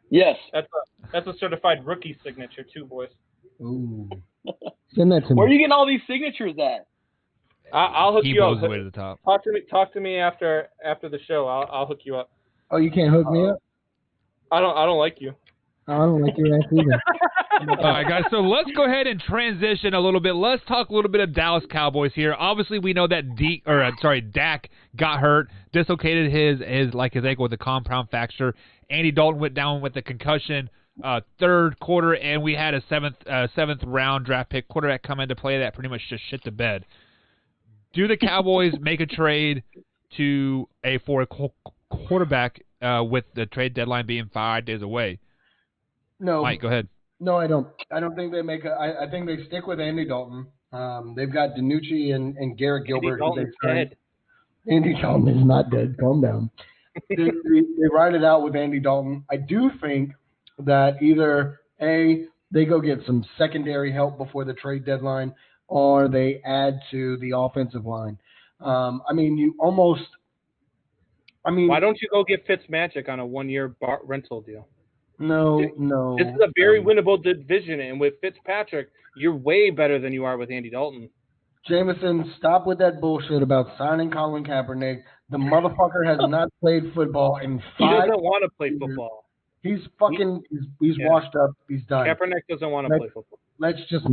Speaker 5: Yes.
Speaker 3: That's a certified rookie signature too, boys.
Speaker 4: Ooh. Send that to me.
Speaker 5: Where are you getting all these signatures at?
Speaker 3: I'll hook you up.
Speaker 2: He blows away to the top.
Speaker 3: Talk to me after the show. I'll hook you up.
Speaker 4: Oh, you can't hook me up?
Speaker 3: I don't like you.
Speaker 4: I don't like your ass either.
Speaker 2: All right, guys, so let's go ahead and transition a little bit. Let's talk a little bit of Dallas Cowboys here. Obviously, we know that Dak got hurt, dislocated his ankle with a compound fracture. Andy Dalton went down with a concussion third quarter, and we had a seventh round draft pick quarterback come into play that pretty much just shit the bed. Do the Cowboys make a trade for a quarterback with the trade deadline being 5 days away?
Speaker 4: No.
Speaker 2: Mike, go ahead.
Speaker 4: No, I don't. I don't think they make I think they stick with Andy Dalton. They've got DiNucci and Garrett Gilbert. Andy Dalton is not dead. Calm down. they ride it out with Andy Dalton. I do think that either they go get some secondary help before the trade deadline, or they add to the offensive line. Why
Speaker 3: don't you go get Fitzmagic on a 1-year rental deal?
Speaker 4: No.
Speaker 3: This is a very winnable division, and with Fitzpatrick, you're way better than you are with Andy Dalton.
Speaker 4: Jameson, stop with that bullshit about signing Colin Kaepernick. The motherfucker has not played football in 5
Speaker 3: He doesn't want to play football.
Speaker 4: He's fucking. He's washed up. He's done.
Speaker 3: Kaepernick doesn't want to play football.
Speaker 4: Let's just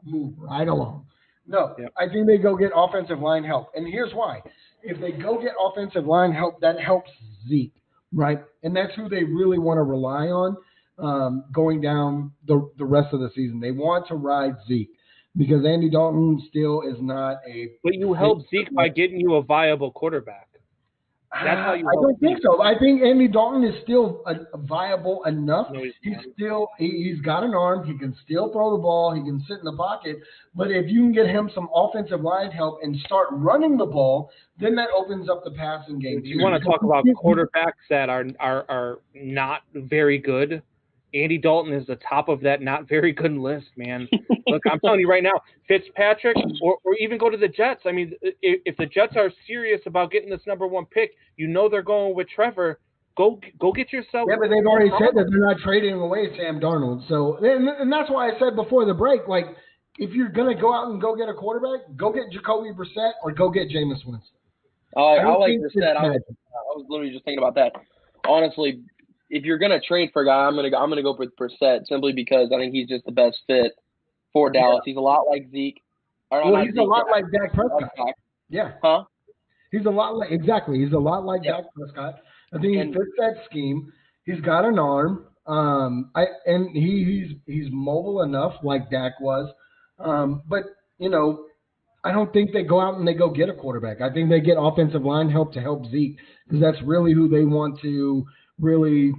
Speaker 4: move right along. No, I think they go get offensive line help, and here's why. If they go get offensive line help, that helps Zeke, right? And that's who they really want to rely on going down the rest of the season. They want to ride Zeke because Andy Dalton still is not a.
Speaker 3: But you help Zeke by getting you a viable quarterback. That's how you.
Speaker 4: I don't think so. I think Andy Dalton is still viable enough. No, he's got an arm. He can still throw the ball. He can sit in the pocket. But if you can get him some offensive line help and start running the ball, then that opens up the passing game.
Speaker 3: You want to talk about quarterbacks that are not very good? Andy Dalton is the top of that not very good list, man. Look, I'm telling you right now, Fitzpatrick, or even go to the Jets. I mean, if the Jets are serious about getting this #1 pick, you know they're going with Trevor. Go get yourself.
Speaker 4: Yeah, but they've already said that they're not trading away Sam Darnold. So, and that's why I said before the break, like, if you're gonna go out and go get a quarterback, go get Jacoby Brissett or go get Jameis Winston.
Speaker 5: I like Brissett. I was literally just thinking about that. Honestly. If you're gonna trade for a guy, I'm gonna go with Brissett simply because I think he's just the best fit for Dallas. He's a lot like Zeke.
Speaker 4: He's a lot like Dak Prescott. Yeah.
Speaker 5: Huh?
Speaker 4: He's a lot like He's a lot like Dak Prescott. I think he fits that scheme. He's got an arm. He's mobile enough like Dak was. But I don't think they go out and they go get a quarterback. I think they get offensive line help to help Zeke because that's really who they want to really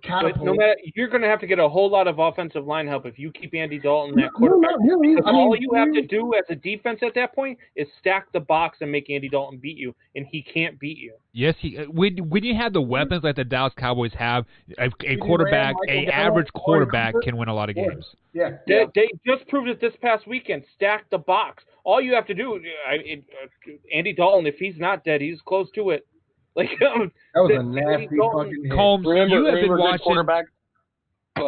Speaker 4: catapult.
Speaker 3: But no matter, you're going to have to get a whole lot of offensive line help if you keep Andy Dalton that quarterback.
Speaker 4: No, not really.
Speaker 3: All you have to do as a defense at that point is stack the box and make Andy Dalton beat you, and he can't beat you.
Speaker 2: Yes, when you have the weapons like the Dallas Cowboys have, a quarterback, average quarterback can win a lot of games.
Speaker 4: Yeah.
Speaker 3: They just proved it this past weekend. Stack the box. All you have to do, Andy Dalton, if he's not dead, he's close to it. Like
Speaker 4: that was a nasty fucking hit.
Speaker 2: Combs,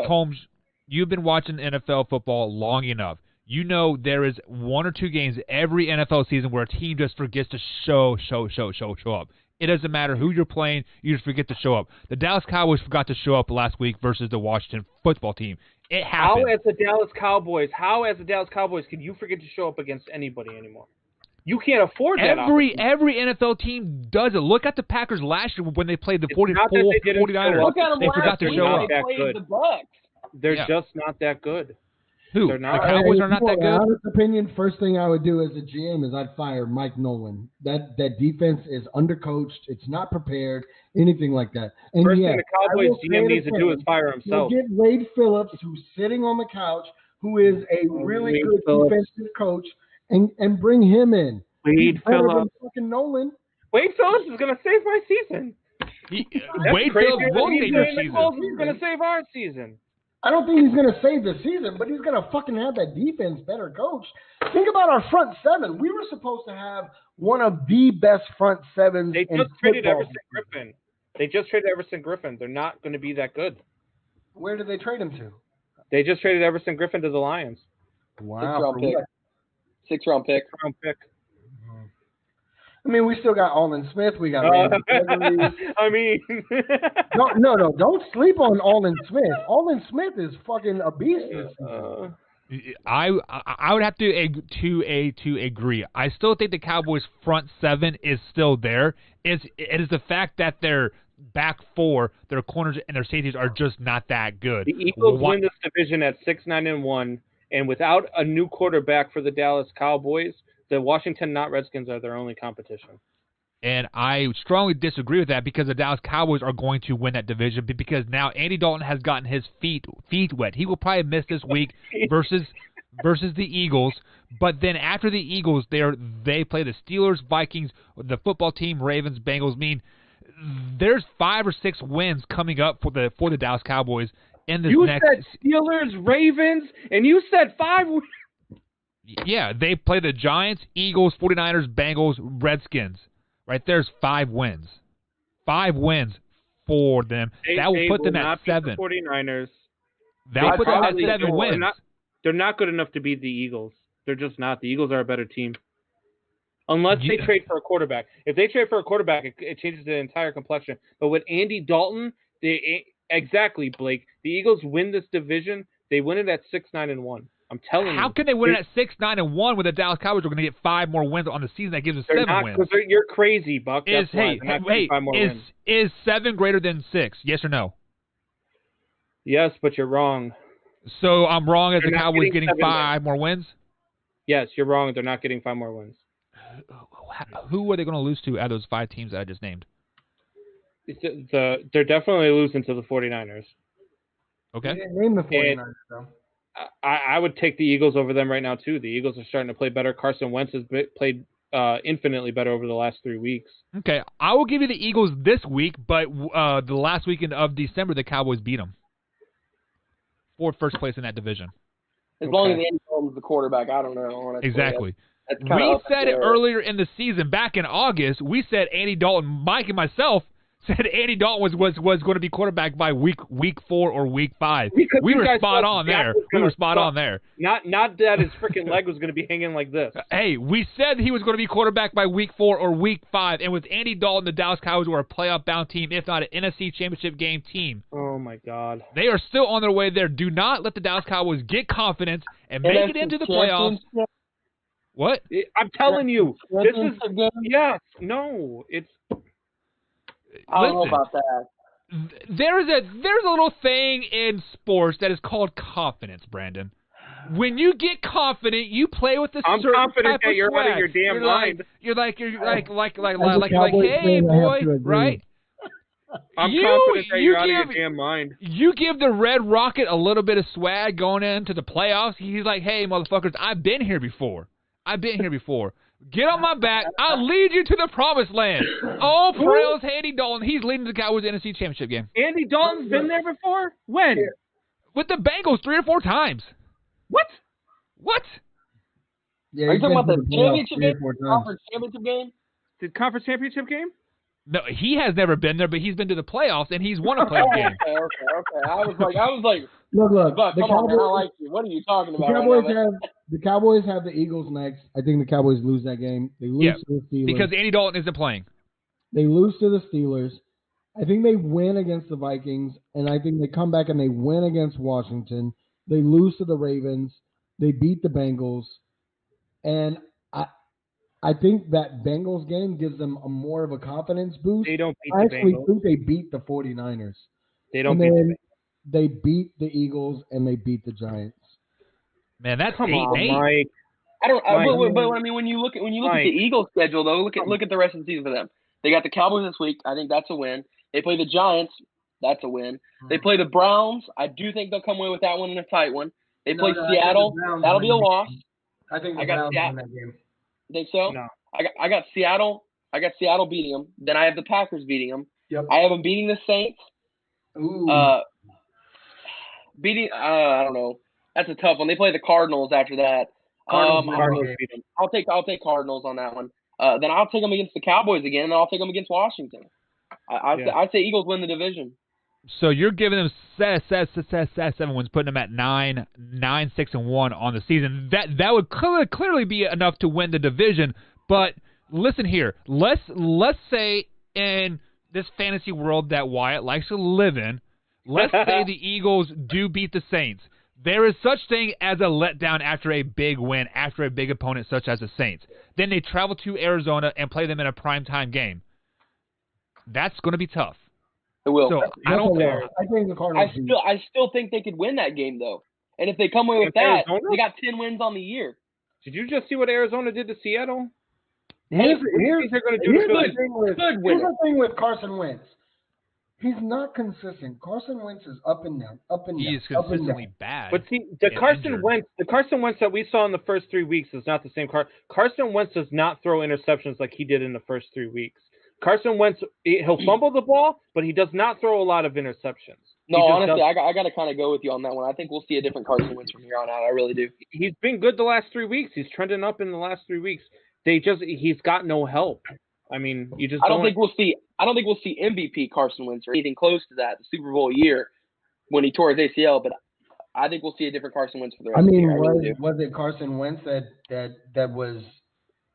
Speaker 5: Combs,
Speaker 2: you've been watching NFL football long enough. You know there is 1 or 2 games every NFL season where a team just forgets to show up. It doesn't matter who you're playing, you just forget to show up. The Dallas Cowboys forgot to show up last week versus the Washington football team. It happened.
Speaker 3: How as the Dallas Cowboys can you forget to show up against anybody anymore? You can't afford that.
Speaker 2: Every NFL team does it. Look at the Packers last year when they played the 49ers.
Speaker 5: Look at them
Speaker 2: they forgot to show up.
Speaker 5: They played the Bucs.
Speaker 3: They're just not that good.
Speaker 2: Who? The Cowboys are not that good?
Speaker 4: In my honest opinion, first thing I would do as a GM is I'd fire Mike Nolan. That defense is undercoached. It's not prepared, anything like that. And
Speaker 3: first thing the Cowboys GM needs to do is fire himself.
Speaker 4: Get Wade Phillips, who's sitting on the couch, who is a really good defensive coach, and bring him in.
Speaker 3: Wade Phillips.
Speaker 4: Fucking Nolan.
Speaker 3: Wade Phillips is going to save my season.
Speaker 2: Wade Phillips will save your season.
Speaker 3: He's going to save our season.
Speaker 4: I don't think he's going to save the season, but he's going to fucking have that defense better coached. Think about our front seven. We were supposed to have one of the best front sevens.
Speaker 3: They just traded Everson Griffin. They're not going to be that good.
Speaker 4: Where did they trade him to?
Speaker 3: They just traded Everson Griffin to the Lions.
Speaker 4: Wow.
Speaker 5: 6th-round pick.
Speaker 4: I mean, we still got Alden Smith. We got Randy Gregory.
Speaker 3: I mean,
Speaker 4: no, don't sleep on Alden Smith. Alden Smith is fucking a beast.
Speaker 2: I would have to agree. I still think the Cowboys' front seven is still there. It is the fact that their back four, their corners and their safeties are just not that good.
Speaker 3: The Eagles win this division at 6-9-1, and without a new quarterback for the Dallas Cowboys, the Washington Redskins are their only competition.
Speaker 2: And I strongly disagree with that because the Dallas Cowboys are going to win that division because now Andy Dalton has gotten his feet wet. He will probably miss this week versus the Eagles. But then after the Eagles, they play the Steelers, Vikings, the football team, Ravens, Bengals. I mean, there's 5 or 6 wins coming up for the Dallas Cowboys in this next.
Speaker 3: You said Steelers, Ravens, and you said 5 wins.
Speaker 2: Yeah, they play the Giants, Eagles, 49ers, Bengals, Redskins. Right there's 5 wins. 5 wins for them. That will put them at 7.
Speaker 3: The 49ers.
Speaker 2: That will put them at 7 wins.
Speaker 3: They're not good enough to beat the Eagles. They're just not. The Eagles are a better team. Unless they trade for a quarterback. If they trade for a quarterback, it changes the entire complexion. But with Andy Dalton, exactly, Blake. The Eagles win this division. They win it at 6-9-1. I'm telling you.
Speaker 2: How can they win it at 6-9-1 when the Dallas Cowboys are going to get 5 more wins on the season? That gives us 7 wins.
Speaker 3: Because you're crazy, Buck. Is
Speaker 2: 7 greater than 6? Yes or no?
Speaker 3: Yes, but you're wrong.
Speaker 2: So I'm wrong as the Cowboys getting 5 more wins? Yes,
Speaker 3: you're wrong. They're not getting 5 more wins.
Speaker 2: Who are they going to lose to out of those 5 teams that I just named?
Speaker 3: They're definitely losing to the 49ers.
Speaker 2: Okay.
Speaker 4: Name the 49ers, though.
Speaker 3: I would take the Eagles over them right now, too. The Eagles are starting to play better. Carson Wentz has played infinitely better over the last 3 weeks.
Speaker 2: Okay. I will give you the Eagles this week, but the last weekend of December, the Cowboys beat them for first place in that division.
Speaker 5: As long as Andy Dalton's the quarterback, I don't know. Honestly.
Speaker 2: Exactly. We said it earlier in the season, back in August. We said Andy Dalton, Mike and myself, said Andy Dalton was going to be quarterback by week 4 or week 5. We were spot on there. Not
Speaker 3: that his freaking leg was going to be hanging like this.
Speaker 2: Hey, we said he was going to be quarterback by week 4 or week 5, and with Andy Dalton, the Dallas Cowboys were a playoff-bound team, if not an NFC Championship game team.
Speaker 3: Oh, my God.
Speaker 2: They are still on their way there. Do not let the Dallas Cowboys get confidence and make it into the playoffs. What?
Speaker 3: I'm telling you. This is – yes. No. It's –
Speaker 5: I don't know about that.
Speaker 2: There's a little thing in sports that is called confidence, Brandon. When you get confident, you play with a certain
Speaker 3: confident
Speaker 2: type
Speaker 3: that
Speaker 2: of
Speaker 3: you're
Speaker 2: swag.
Speaker 3: out of your damn mind.
Speaker 2: You're like, hey, boy, right?
Speaker 3: I'm confident that you're out of your damn mind.
Speaker 2: You give the Red Rocket a little bit of swag going into the playoffs. He's like, hey, motherfuckers, I've been here before. Get on my back. I'll lead you to the promised land. Oh, praise Andy Dalton. He's leading the Cowboys NFC Championship game.
Speaker 3: Andy Dalton's been there before? When?
Speaker 2: With the Bengals 3 or 4 times.
Speaker 3: What?
Speaker 4: Yeah,
Speaker 5: are you talking about the championship game? Conference championship game?
Speaker 3: The conference championship game?
Speaker 2: No, he has never been there, but he's been to the playoffs, and he's won a playoff game.
Speaker 5: Okay. I was like,
Speaker 4: look.
Speaker 5: Buck, come on, man, I like you. What are you talking about?
Speaker 4: The Cowboys have the Eagles next. I think the Cowboys lose that game. They lose to the Steelers.
Speaker 2: Because Andy Dalton isn't playing.
Speaker 4: They lose to the Steelers. I think they win against the Vikings, and I think they come back and they win against Washington. They lose to the Ravens. They beat the Bengals. And I think that Bengals game gives them a more of a confidence boost.
Speaker 3: They don't beat
Speaker 4: I actually think they beat the 49ers.
Speaker 3: They don't beat them.
Speaker 4: They beat the Eagles and they beat the Giants.
Speaker 2: Man, that's 8-8.
Speaker 3: Mike.
Speaker 5: I don't. But I mean, when you look at the Eagles schedule, though, look at the rest of the season for them. They got the Cowboys this week. I think that's a win. They play the Giants. That's a win. They play the Browns. I do think they'll come away with that one in a tight one. They play Seattle. That'll be a loss.
Speaker 4: I think the Browns win that game.
Speaker 5: Think so?
Speaker 3: No.
Speaker 5: I got Seattle. I got Seattle beating them. Then I have the Packers beating them.
Speaker 4: Yep.
Speaker 5: I have them beating the Saints.
Speaker 4: Ooh.
Speaker 5: I don't know. That's a tough one. They play the Cardinals after that.
Speaker 3: Cardinals beat them.
Speaker 5: I'll take Cardinals on that one. Then I'll take them against the Cowboys again, and I'll take them against Washington. I'd say Eagles win the division.
Speaker 2: So you're giving them 7 wins, putting them at 9-6-1 on the season. That would clearly be enough to win the division. But listen here, let's say in this fantasy world that Wyatt likes to live in, let's say the Eagles do beat the Saints. There is such thing as a letdown after a big win, after a big opponent such as the Saints. Then they travel to Arizona and play them in a primetime game. That's going to be tough.
Speaker 5: It will.
Speaker 2: So I don't think.
Speaker 4: I think the Cardinals.
Speaker 5: I still think they could win that game though. And if they come away with that, they got 10 wins on the year.
Speaker 3: Did you just see what Arizona did to Seattle?
Speaker 4: Here's the thing with Carson Wentz. He's not consistent. Carson Wentz is up and down, up and down.
Speaker 2: He is consistently bad.
Speaker 3: But see, the Carson Wentz that we saw in the first 3 weeks is not the same. Carson Wentz does not throw interceptions like he did in the first 3 weeks. Carson Wentz, he'll fumble the ball, but he does not throw a lot of interceptions.
Speaker 5: No, honestly, I got to kind of go with you on that one. I think we'll see a different Carson Wentz from here on out. I really do.
Speaker 3: He's been good the last 3 weeks. He's trending up in the last 3 weeks. He's got no help. I mean, you just.
Speaker 5: I don't think we'll see MVP Carson Wentz or anything close to that the Super Bowl year when he tore his ACL. But I think we'll see a different Carson Wentz for the rest of the year.
Speaker 4: Was it Carson Wentz that was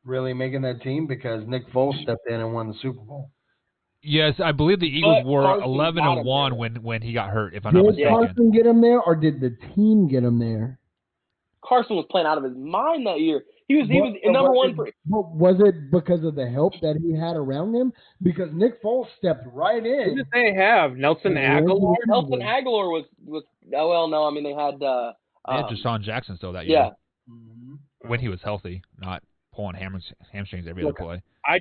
Speaker 4: really making that team because Nick Foles stepped in and won the Super Bowl?
Speaker 2: Yes, I believe the Eagles were 11-1 when he got hurt, if I'm not mistaken.
Speaker 4: Did Carson get him there, or did the team get him there?
Speaker 5: Carson was playing out of his mind that year. He was number one for.
Speaker 4: Was it because of the help that he had around him? Because Nick Foles stepped right in.
Speaker 3: Who did they have? Nelson Aguilar?
Speaker 5: Nelson Aguilar was. Oh well, no. I mean, they had.
Speaker 2: They had Deshaun Jackson still that year.
Speaker 5: Yeah.
Speaker 2: When he was healthy, not pulling hamstrings every other play.
Speaker 3: I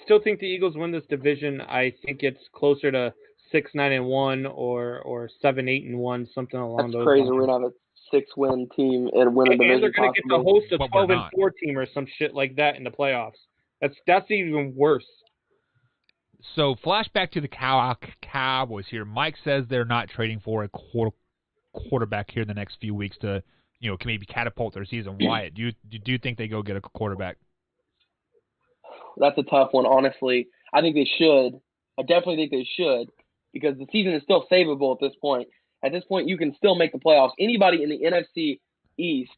Speaker 3: still think the Eagles win this division. I think it's closer to 6-9-1 or 7-8-1, something along those lines.
Speaker 5: That's crazy. We're gonna have a 6-win team and win a division.
Speaker 3: And they're going to get to host a 12-4 team or some shit like that in the playoffs. That's even worse.
Speaker 2: So flashback to the Cowboys here. Mike says they're not trading for a quarterback here in the next few weeks to, can maybe catapult their season. Wyatt, do you think they go get a quarterback?
Speaker 5: That's a tough one, honestly. I think they should. I definitely think they should because the season is still savable at this point. At this point, you can still make the playoffs. Anybody in the NFC East,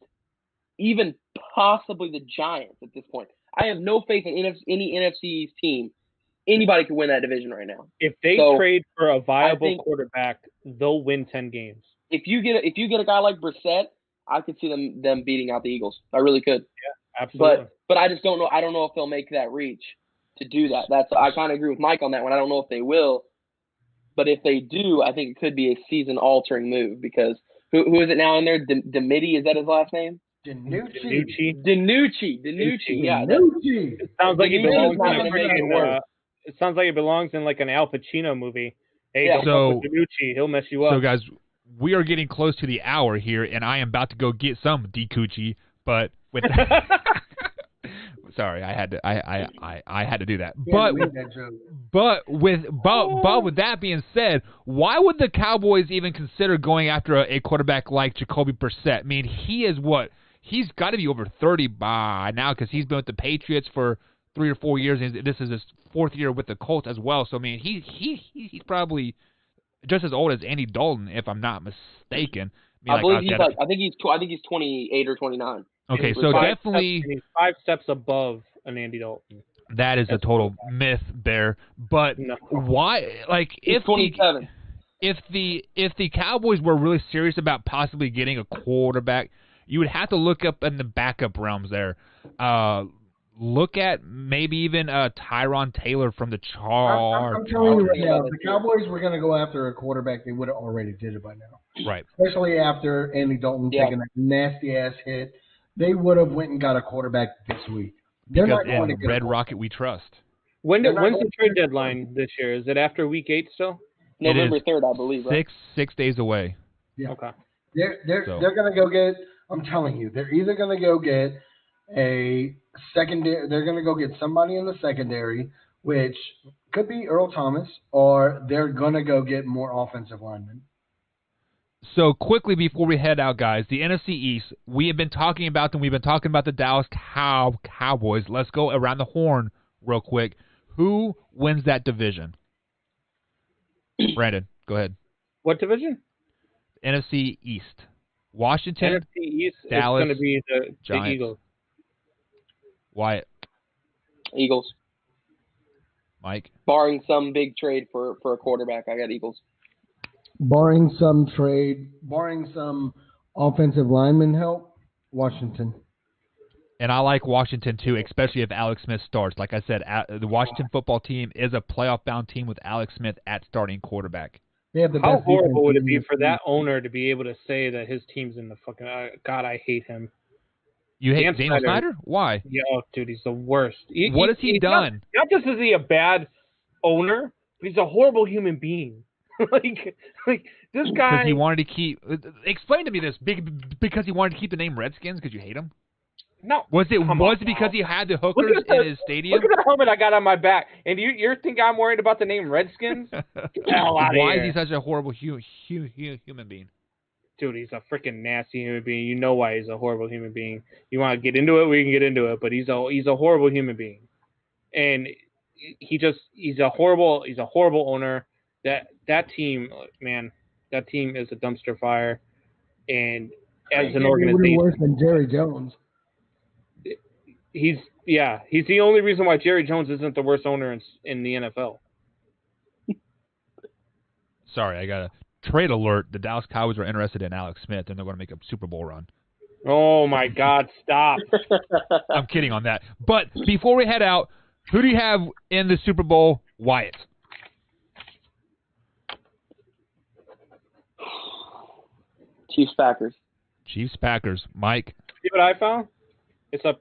Speaker 5: even possibly the Giants at this point. I have no faith in any NFC East team. Anybody can win that division right now.
Speaker 3: If they trade for a viable quarterback, they'll win 10 games.
Speaker 5: If you get a guy like Brissett, I could see them beating out the Eagles. I really could.
Speaker 3: Yeah, absolutely.
Speaker 5: But I just don't know. I don't know if they'll make that reach to do that. I kind of agree with Mike on that one. I don't know if they will. But if they do, I think it could be a season-altering move because who is it now in there? Demidi, is that his last name?
Speaker 3: Danucci.
Speaker 5: Yeah.
Speaker 3: It sounds like it belongs in like an Al Pacino movie. Hey, don't fuck with Danucci. He'll mess you up.
Speaker 2: So, guys, we are getting close to the hour here, and I am about to go get some DiCucci, but with that, sorry, I had to do that. But with that being said, why would the Cowboys even consider going after a quarterback like Jacoby Brissett? I mean, he is what? He's got to be over 30 by now because he's been with the Patriots for 3 or 4 years, and this is his 4th year with the Colts as well. So I mean, he's probably just as old as Andy Dalton, if I'm not mistaken.
Speaker 5: I think he's 28 or 29.
Speaker 2: Okay, so definitely
Speaker 3: he's 5 steps above an Andy Dalton.
Speaker 2: That is a total myth, Bear. But why? Like,
Speaker 5: if 27.
Speaker 2: If the Cowboys were really serious about possibly getting a quarterback, you would have to look up in the backup realms there. Look at maybe even Tyron Taylor from the Chargers.
Speaker 4: I'm telling you right now, if the Cowboys were going to go after a quarterback, they would have already did it by now.
Speaker 2: Right.
Speaker 4: Especially after Andy Dalton taking a nasty-ass hit. They would have went and got a quarterback this week. They're not going to get
Speaker 2: Red Rocket we trust.
Speaker 3: When's the trade deadline this year? Is it after week 8 still?
Speaker 5: November 3rd, I believe. Right?
Speaker 2: 6 days away.
Speaker 4: Yeah.
Speaker 3: Okay.
Speaker 4: They're going to go get. I'm telling you, they're either going to go get a secondary. They're going to go get somebody in the secondary, which could be Earl Thomas, or they're going to go get more offensive linemen.
Speaker 2: So quickly before we head out, guys, the NFC East, we have been talking about them. We've been talking about the Dallas Cowboys. Let's go around the horn real quick. Who wins that division? Brandon, go ahead.
Speaker 3: What division?
Speaker 2: NFC East. Washington,
Speaker 3: NFC East,
Speaker 2: Dallas,
Speaker 3: it's going to be the Eagles.
Speaker 2: Wyatt.
Speaker 5: Eagles.
Speaker 2: Mike.
Speaker 5: Barring some big trade for a quarterback, I got Eagles.
Speaker 4: Barring some offensive lineman help, Washington.
Speaker 2: And I like Washington, too, especially if Alex Smith starts. Like I said, the Washington football team is a playoff-bound team with Alex Smith at starting quarterback.
Speaker 3: How horrible would it be for that owner to be able to say that his team's in the fucking God, I hate him.
Speaker 2: You hate Daniel Snyder? Why?
Speaker 3: Yeah, dude, he's the worst.
Speaker 2: What has he done?
Speaker 3: Not just is he a bad owner, but he's a horrible human being. like this guy.
Speaker 2: Because he wanted to keep. Explain to me this. Because he wanted to keep the name Redskins because you hate him?
Speaker 3: No.
Speaker 2: Was it because he had the hookers in his stadium?
Speaker 3: Look at the helmet I got on my back. And you think I'm worried about the name Redskins? Get the hell out of here.
Speaker 2: Why is he such a horrible human being?
Speaker 3: Dude, he's a freaking nasty human being. You know why he's a horrible human being. You want to get into it, we can get into it. But he's a horrible human being. And he's a horrible owner. That team, man, that team is a dumpster fire, and as an organization,
Speaker 4: worse than Jerry Jones.
Speaker 3: He's the only reason why Jerry Jones isn't the worst owner in the NFL.
Speaker 2: Sorry, I got a trade alert. The Dallas Cowboys are interested in Alex Smith, and they're going to make a Super Bowl run.
Speaker 3: Oh, my God, stop.
Speaker 2: I'm kidding on that. But before we head out, who do you have in the Super Bowl? Wyatt.
Speaker 5: Chiefs-Packers.
Speaker 2: Chiefs-Packers. Mike?
Speaker 3: See what I found? It's a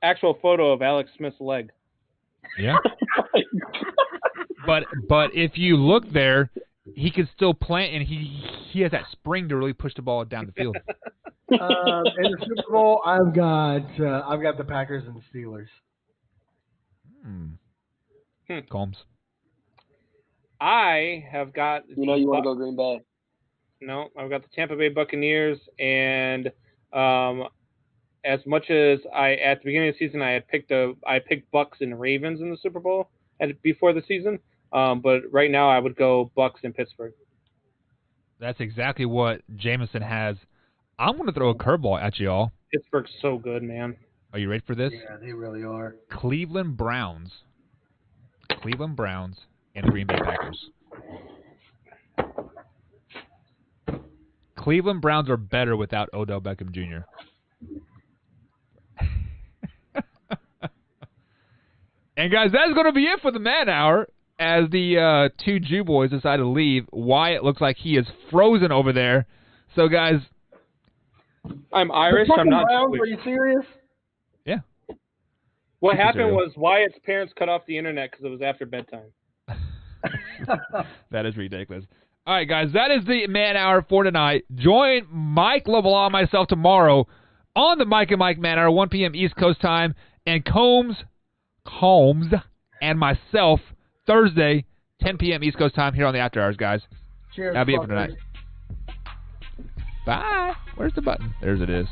Speaker 3: actual photo of Alex Smith's leg.
Speaker 2: Yeah. But if you look there, he can still plant, and he has that spring to really push the ball down the field.
Speaker 4: In the Super Bowl, I've got the Packers and the Steelers.
Speaker 2: Combs.
Speaker 3: I have got.
Speaker 5: You want to go Green Bay.
Speaker 3: No, I've got the Tampa Bay Buccaneers, and as much as at the beginning of the season I picked Bucks and Ravens in the Super Bowl before the season, but right now I would go Bucks and Pittsburgh.
Speaker 2: That's exactly what Jameson has. I'm going to throw a curveball at you all.
Speaker 3: Pittsburgh's so good, man.
Speaker 2: Are you ready for this?
Speaker 4: Yeah, they really are.
Speaker 2: Cleveland Browns and the Green Bay Packers. Cleveland Browns are better without Odell Beckham Jr. And guys, that's going to be it for the Man Hour. As the two Jew boys decide to leave, Wyatt looks like he is frozen over there. So, guys,
Speaker 3: I'm Irish. I'm not Jewish.
Speaker 4: Are you serious?
Speaker 2: Yeah.
Speaker 3: What happened was Wyatt's parents cut off the internet because it was after bedtime.
Speaker 2: That is ridiculous. All right, guys, that is the Man Hour for tonight. Join Mike LeBlanc and myself tomorrow on the Mike and Mike Man Hour, 1 p.m. East Coast time, and Combs and myself Thursday, 10 p.m. East Coast time here on the After Hours, guys.
Speaker 4: Cheers.
Speaker 2: That'll be it for tonight. Bye. Where's the button? There's it is.